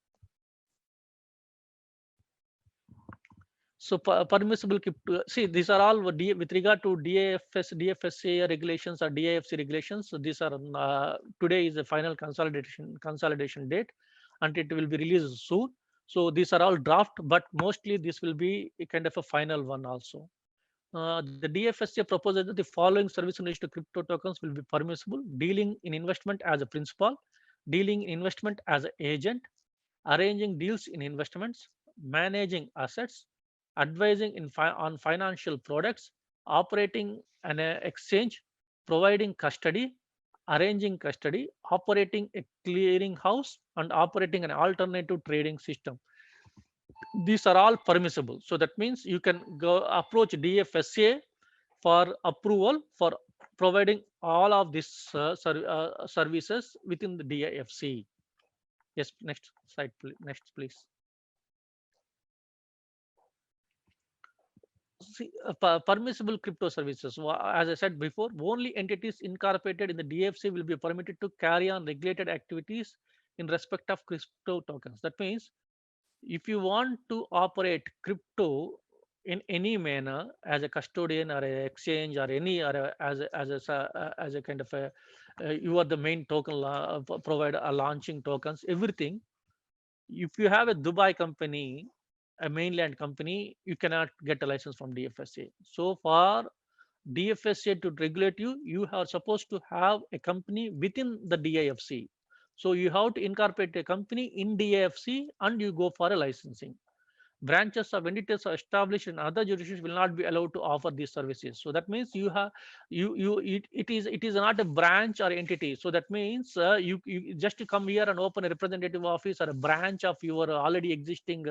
So permissible crypto, see these are all with regard to DFSA regulations or DIFC regulations. So these are today is the final consolidation date, and it will be released soon. So these are all draft, but mostly this will be a kind of a final one also. The DFSA proposes that the following service in relation to crypto tokens will be permissible: dealing in investment as a principal, dealing in investment as an agent, arranging deals in investments, managing assets, advising on financial products, operating an exchange, providing custody, arranging custody, operating a clearing house, and operating an alternative trading system. These are all permissible. So that means you can go approach DFSA for approval for providing all of these services within the DIFC. Yes, next slide, please. Next, please. See, permissible crypto services. As I said before, only entities incorporated in the DFC will be permitted to carry on regulated activities in respect of crypto tokens. That means if you want to operate crypto in any manner as a custodian or an exchange or any or as a kind of a you are the main token provider, launching tokens, everything. If you have a Dubai company, a mainland company, you cannot get a license from DFSA. So for DFSA to regulate you, you are supposed to have a company within the DIFC. So you have to incorporate a company in DIFC and you go for a licensing. Branches of entities are established in other jurisdictions will not be allowed to offer these services. So that means you have it is not a branch or entity. So that means you just to come here and open a representative office or a branch of your already existing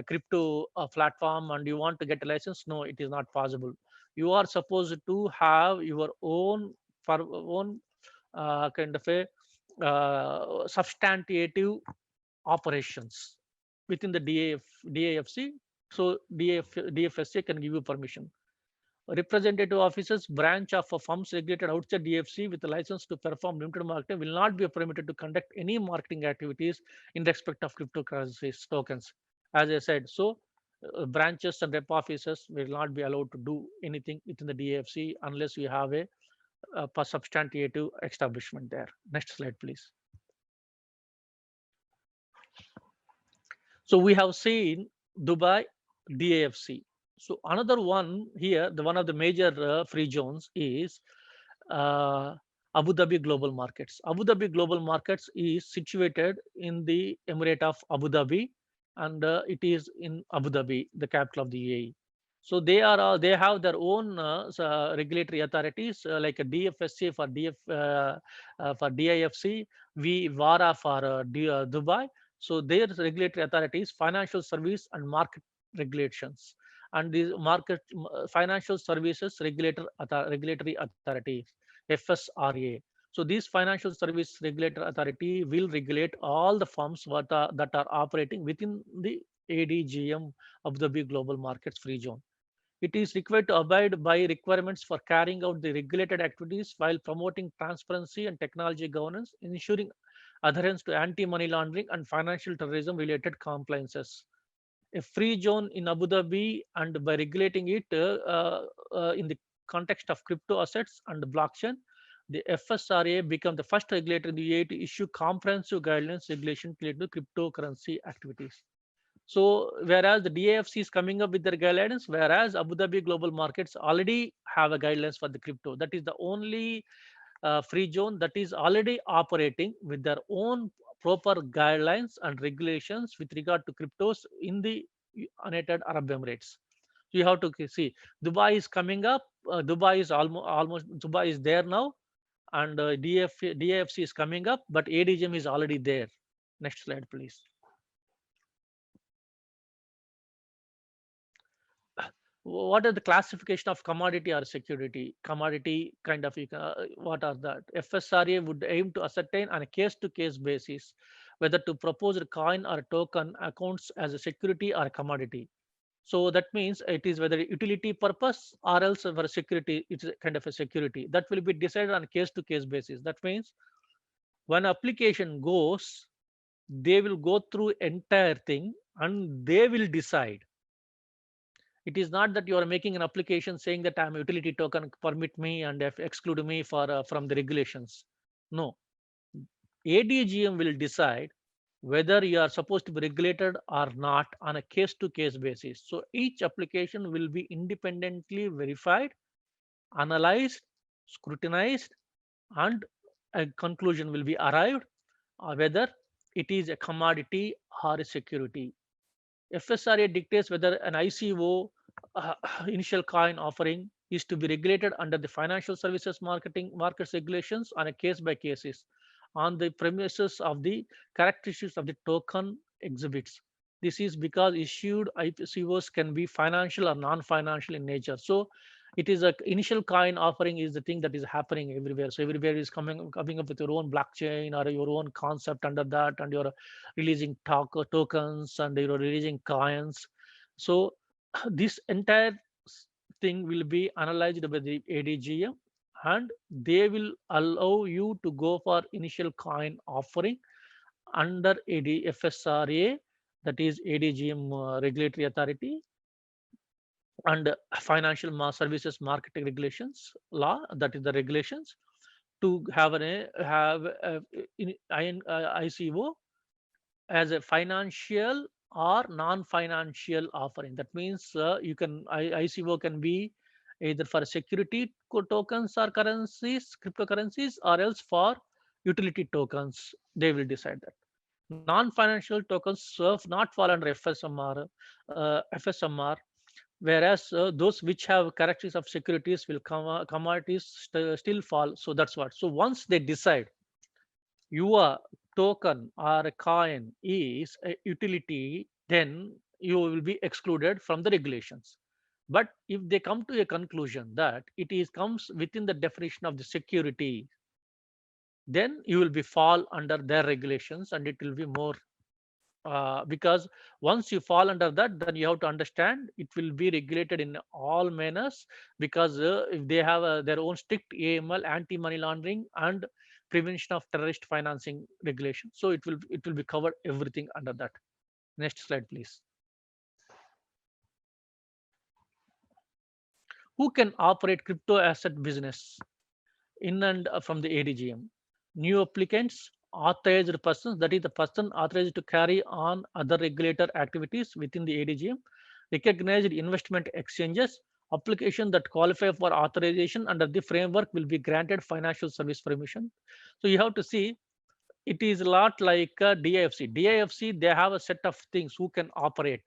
crypto platform and you want to get a license. No, it is not possible. You are supposed to have your own kind of a substantive operations within the DIFC. So DFSA can give you permission. Representative officers, branch of firms regulated outside DFC with a license to perform limited marketing will not be permitted to conduct any marketing activities in respect of cryptocurrencies tokens. As I said, so branches and rep officers will not be allowed to do anything within the DFC unless you have a substantive establishment there. Next slide, please. So we have seen Dubai, DAFC. So another one here, one of the major free zones is Abu Dhabi Global Markets. Abu Dhabi Global Markets is situated in the Emirate of Abu Dhabi, and it is in Abu Dhabi, the capital of the UAE. So they have their own regulatory authorities like a DFSA for for DIFC, VARA for Dubai. So their regulatory authorities, financial service and market regulations, and the market financial services regulatory authority, FSRA. So these financial service regulator authority will regulate all the firms that are operating within the ADGM of the big global markets free zone. It is required to abide by requirements for carrying out the regulated activities while promoting transparency and technology governance, ensuring adherence to anti-money laundering and financial terrorism related compliances. A free zone in Abu Dhabi, and by regulating it in the context of crypto assets and blockchain, the FSRA became the first regulator in the UAE to issue comprehensive guidelines regulation related to cryptocurrency activities. So whereas the DAFC is coming up with their guidelines, whereas Abu Dhabi Global Markets already have a guidelines for the crypto. That is the only free zone that is already operating with their own proper guidelines and regulations with regard to cryptos in the United Arab Emirates. You have to see Dubai is coming up. Dubai is almost Dubai is there now, and DIFC is coming up, but ADGM is already there. Next slide, please. What are the classification of commodity or security? Commodity kind of, what are that? FSRA would aim to ascertain on a case-to-case basis whether to propose a coin or a token accounts as a security or a commodity. So that means it is whether utility purpose or else for security, it's a kind of a security. That will be decided on a case-to-case basis. That means when application goes, they will go through entire thing and they will decide. It is not that you are making an application saying that I'm a utility token, permit me and exclude me for from the regulations. No, ADGM will decide whether you are supposed to be regulated or not on a case-to-case basis. So each application will be independently verified, analyzed, scrutinized, and a conclusion will be arrived whether it is a commodity or a security. FSRA dictates whether an ICO, uh, initial coin offering, is to be regulated under the financial services markets regulations on a case by cases on the premises of the characteristics of the token exhibits. This is because issued ICOs can be financial or non-financial in nature. So it is a initial coin offering is the thing that is happening everywhere. So everywhere is coming up with your own blockchain or your own concept under that, and you're releasing tokens and you're releasing coins. So this entire thing will be analyzed by the ADGM, and they will allow you to go for initial coin offering under FSRA, that is ADGM regulatory authority, and financial services marketing regulations law, that is the regulations, to have ICO as a financial or non-financial offering. That means ICO can be either for security tokens or currencies, cryptocurrencies, or else for utility tokens. They will decide that. Non-financial tokens not fall under FSMR, whereas those which have characteristics of securities will commodities still fall. So that's what. So once they decide your token or a coin is a utility, then you will be excluded from the regulations. But if they come to a conclusion that it is comes within the definition of the security, then you will be fall under their regulations, and it will be more because once you fall under that, then you have to understand it will be regulated in all manners, because if they have their own strict AML, anti-money laundering, and prevention of terrorist financing regulation. So it will be covered everything under that. Next slide, please. Who can operate crypto asset business in and from the ADGM? New applicants, authorized persons, that is the person authorized to carry on other regulator activities within the ADGM, recognized investment exchanges, application that qualify for authorization under the framework will be granted financial service permission. So you have to see, it is a lot like DIFC. DIFC, they have a set of things who can operate,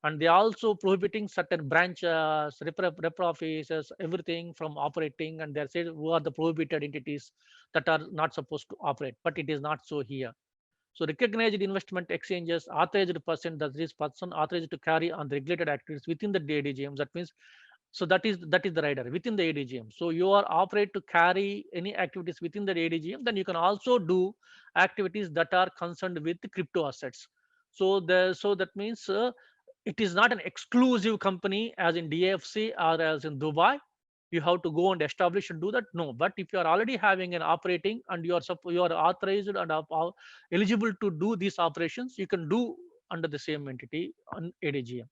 and they also prohibiting certain branches, rep offices, everything from operating, and they're saying who are the prohibited entities that are not supposed to operate. But it is not so here. So recognized investment exchanges, authorized person, that is person authorized to carry on the regulated activities within the ADGM. That means, so that is the rider within the ADGM. So you are operate to carry any activities within the ADGM. Then you can also do activities that are concerned with the crypto assets. So that means it is not an exclusive company as in DFC or as in Dubai. You have to go and establish and do that. No, but if you are already having an operating and you are authorized and eligible to do these operations, you can do under the same entity on ADGM.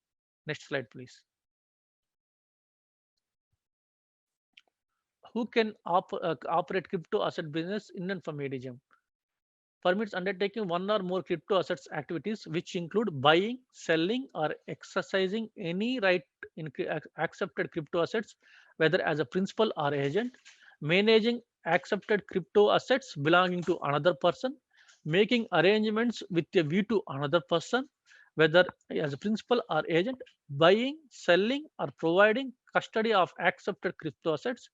Next slide, please. Who can operate crypto asset business in and from ADGM? Permits undertaking one or more crypto assets activities, which include buying, selling, or exercising any right in accepted crypto assets, whether as a principal or agent, managing accepted crypto assets belonging to another person, making arrangements with a view to another person, whether as a principal or agent, buying, selling, or providing custody of accepted crypto assets,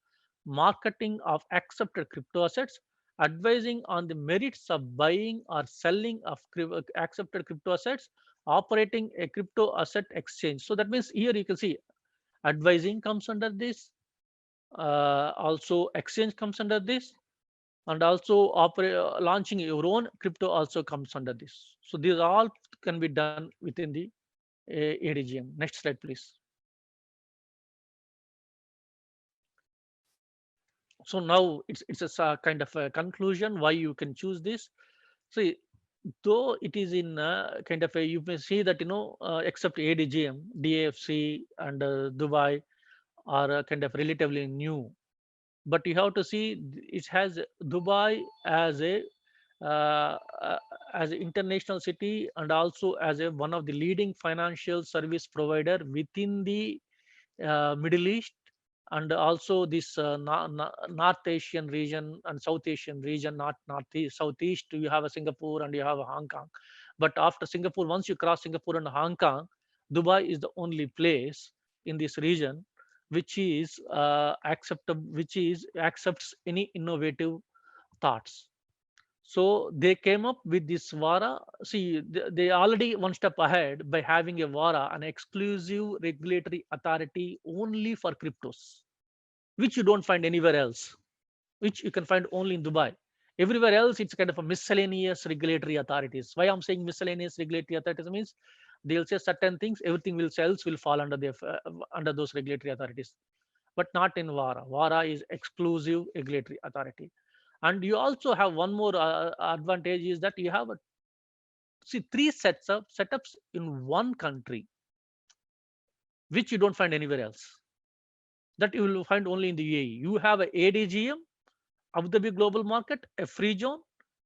marketing of accepted crypto assets, advising on the merits of buying or selling of accepted crypto assets, operating a crypto asset exchange. So that means here you can see advising comes under this, also exchange comes under this, and also launching your own crypto also comes under this. So these all can be done within the ADGM. Next slide, please. So now it's a kind of a conclusion why you can choose this. See, though it is in kind of a, you may see that except ADGM, DAFC and Dubai are kind of relatively new, but you have to see it has Dubai uh, uh, as an international city, and also as a one of the leading financial service provider within the Middle East, and also this North Asian region and South Asian region. Not Northeast, Southeast, you have a Singapore and you have a Hong Kong. But after Singapore, once you cross Singapore and Hong Kong, Dubai is the only place in this region which is accepts any innovative thoughts. So they came up with this VARA. See, they already one step ahead by having a VARA, an exclusive regulatory authority only for cryptos, which you don't find anywhere else, which you can find only in Dubai. Everywhere else, it's kind of a miscellaneous regulatory authorities. Why I'm saying miscellaneous regulatory authorities means they'll say certain things, everything else will fall under under those regulatory authorities, but not in VARA. VARA is exclusive regulatory authority. And you also have one more advantage is that you have three setups in one country, which you don't find anywhere else. That you will find only in the UAE. You have a ADGM, Abu Dhabi Global Market, a free zone,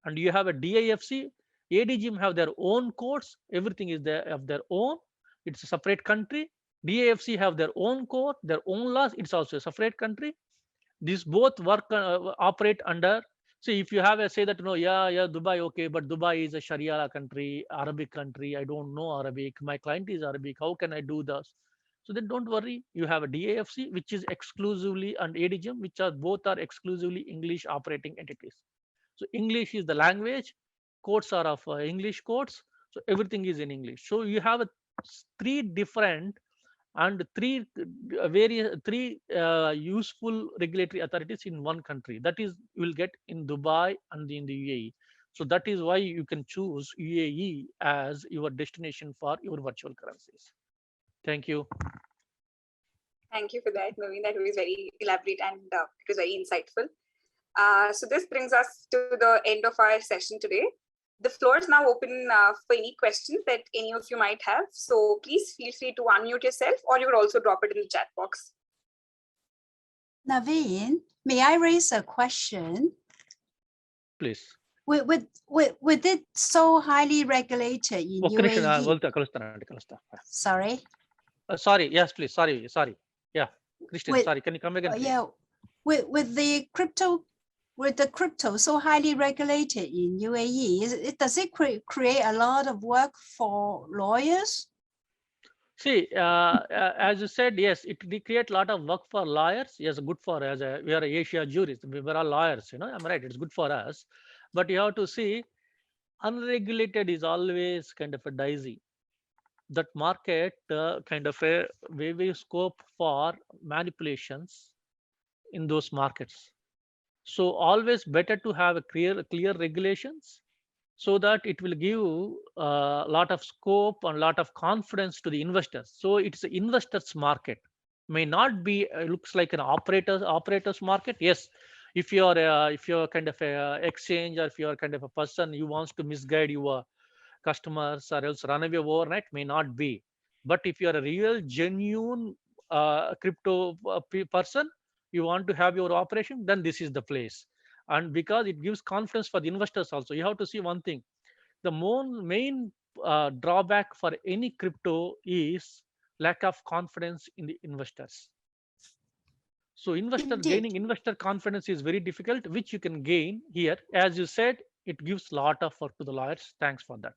and you have a DIFC. ADGM have their own codes. Everything is there of their own. It's a separate country. DIFC have their own code, their own laws. It's also a separate country. These both work operate under. See, if you have a say that yeah, Dubai, okay, but Dubai is a Sharia country, Arabic country. I don't know Arabic. My client is Arabic. How can I do this? So then don't worry. You have a DAFC, which is exclusively, and ADGM, which are both are exclusively English operating entities. So English is the language. Codes are of English codes. So everything is in English. So you have three different and three useful regulatory authorities in one country. That is, you will get in Dubai and in the UAE. So that is why you can choose UAE as your destination for your virtual currencies. Thank you. Thank you for that, Naveen. That was very elaborate and it was very insightful. So this brings us to the end of our session today. The floor is now open for any questions that any of you might have. So please feel free to unmute yourself, or you could also drop it in the chat box. Naveen, may I raise a question? Please. With it so highly regulated in UAE? Sorry? Sorry, yes, please. Sorry. Yeah, Christian, sorry. Can you come again? Yeah, with the crypto so highly regulated in UAE, does it create a lot of work for lawyers? See, as you said, yes, it create a lot of work for lawyers. Yes, good for us. We are Asiajuris. We are all lawyers. I'm right. It's good for us, but you have to see, unregulated is always kind of a dicey. That market kind of a very scope for manipulations in those markets. So always better to have a clear regulations, so that it will give a lot of scope and lot of confidence to the investors. So it's an investors market, may not be looks like an operators market. Yes, if you're kind of a exchange, or if you're kind of a person who wants to misguide your customers or else run away overnight, may not be. But if you're a real genuine crypto person, you want to have your operation, then this is the place. And because it gives confidence for the investors also. You have to see one thing, the main drawback for any crypto is lack of confidence in the investors. So gaining investor confidence is very difficult, which you can gain here. As you said, it gives a lot of work to the lawyers. Thanks for that.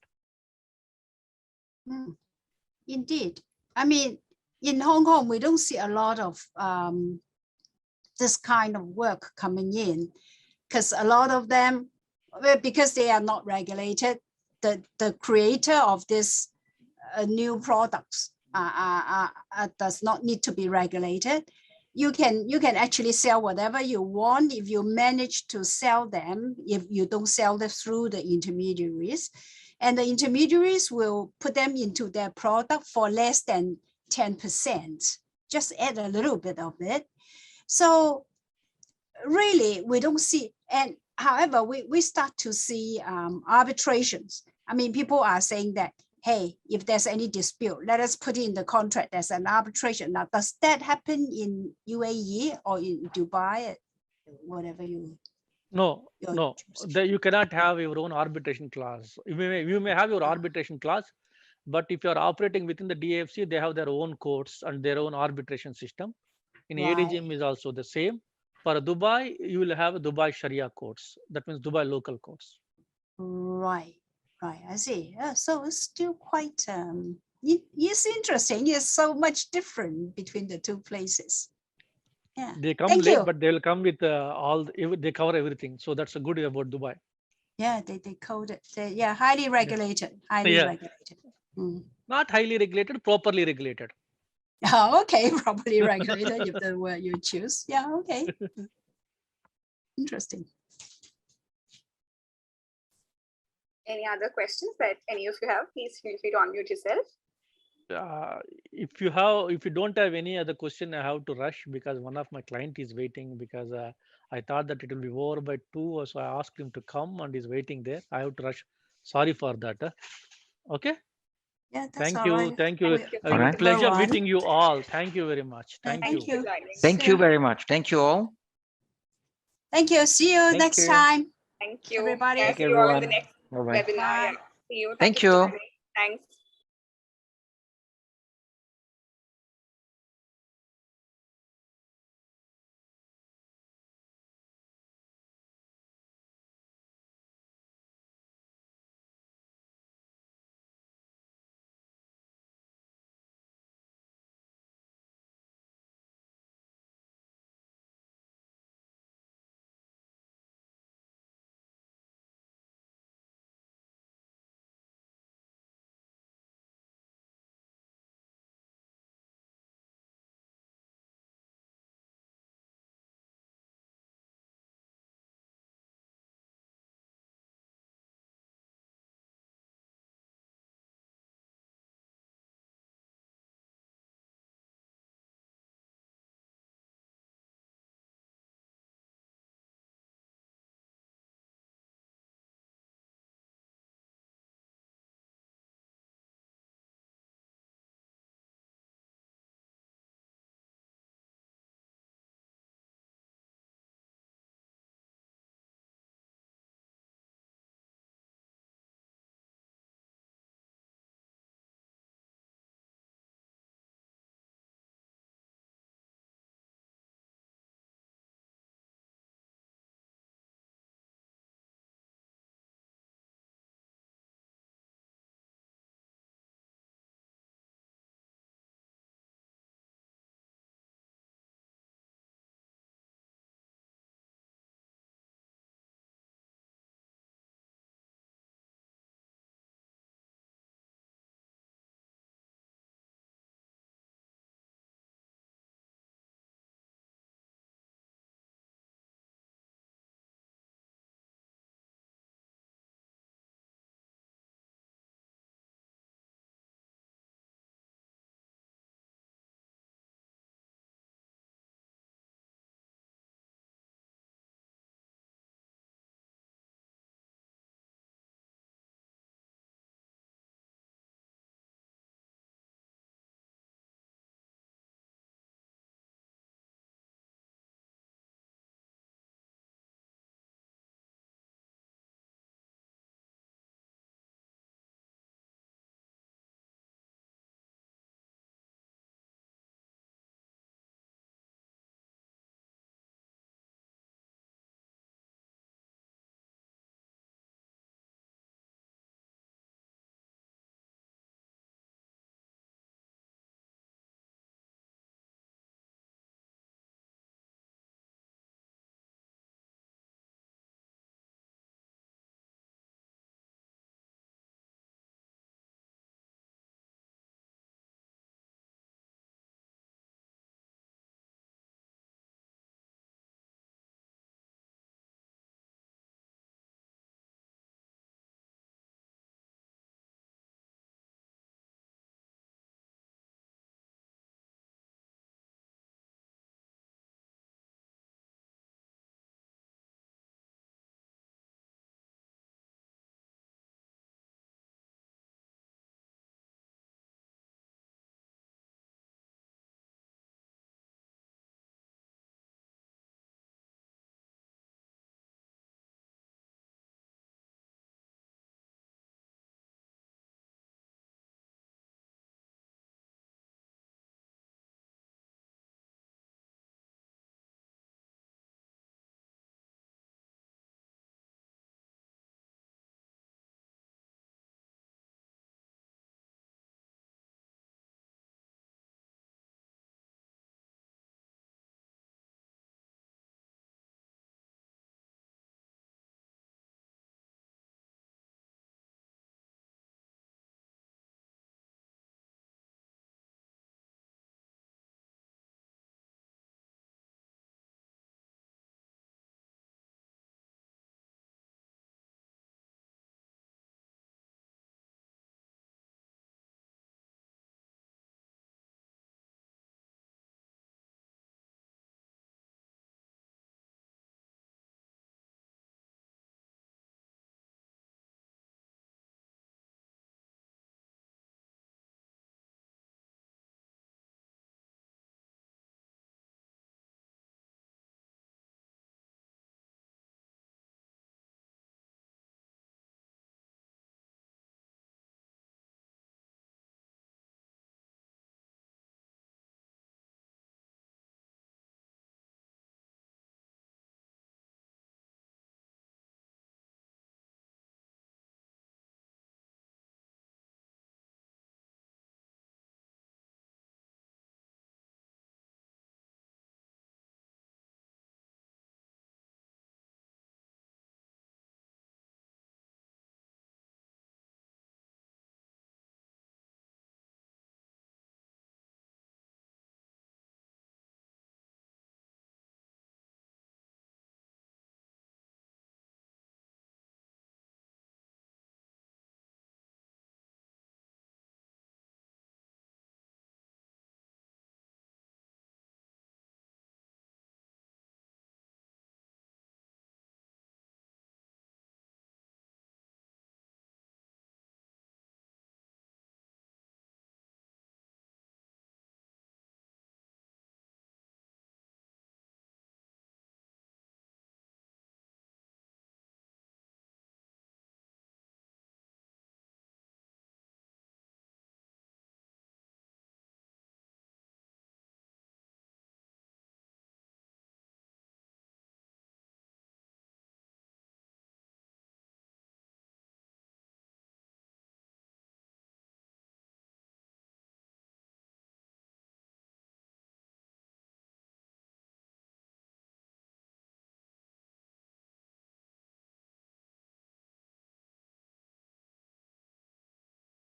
Indeed. I mean, in Hong Kong, we don't see a lot of this kind of work coming in, because a lot of them, well, because they are not regulated, the creator of this new products does not need to be regulated. You can actually sell whatever you want if you manage to sell them, if you don't sell them through the intermediaries. And the intermediaries will put them into their product for less than 10%, just add a little bit of it. So really, we don't see, and however, we start to see arbitrations. I mean, people are saying that, hey, if there's any dispute, let us put it in the contract, there's an arbitration. Now, does that happen in UAE or in Dubai, whatever you? No, your no, jurisdiction? you cannot have your own arbitration clause. You may have your arbitration clause, but if you are operating within the DFC, they have their own courts and their own arbitration system. In Right. ADGM is also the same. For Dubai, you will have Dubai Sharia courts. That means Dubai local courts. Right, right, I see. So it's still quite, it's interesting. It's so much different between the two places. Yeah, They come thank late, you. but they will come with they cover everything. So that's a good about Dubai. Yeah, they code it. Yeah, highly regulated, highly Yeah. regulated. Mm. Not highly regulated, properly regulated. Oh, okay, properly regulated if the word you choose. Yeah, okay. Interesting. Any other questions that any of you have? Please feel free to unmute yourself. If you don't have any other question, I have to rush because one of my client is waiting because I thought that it will be over by 2, so I asked him to come and he's waiting there. I have to rush. Sorry for that. Okay. Yeah, that's Thank all you. right. Thank you. Thank you. All right. Pleasure Everyone. meeting you all. Thank you very much. Yeah, Thank you. Thank you for joining. Thank you very much. Thank you all. Thank you. See you Thank next you. time. Thank you. Everybody. Yeah, Thank see you, you all in the everyone. next Bye-bye. webinar. Yeah. Bye. See you. Thank you for you. joining. Thanks.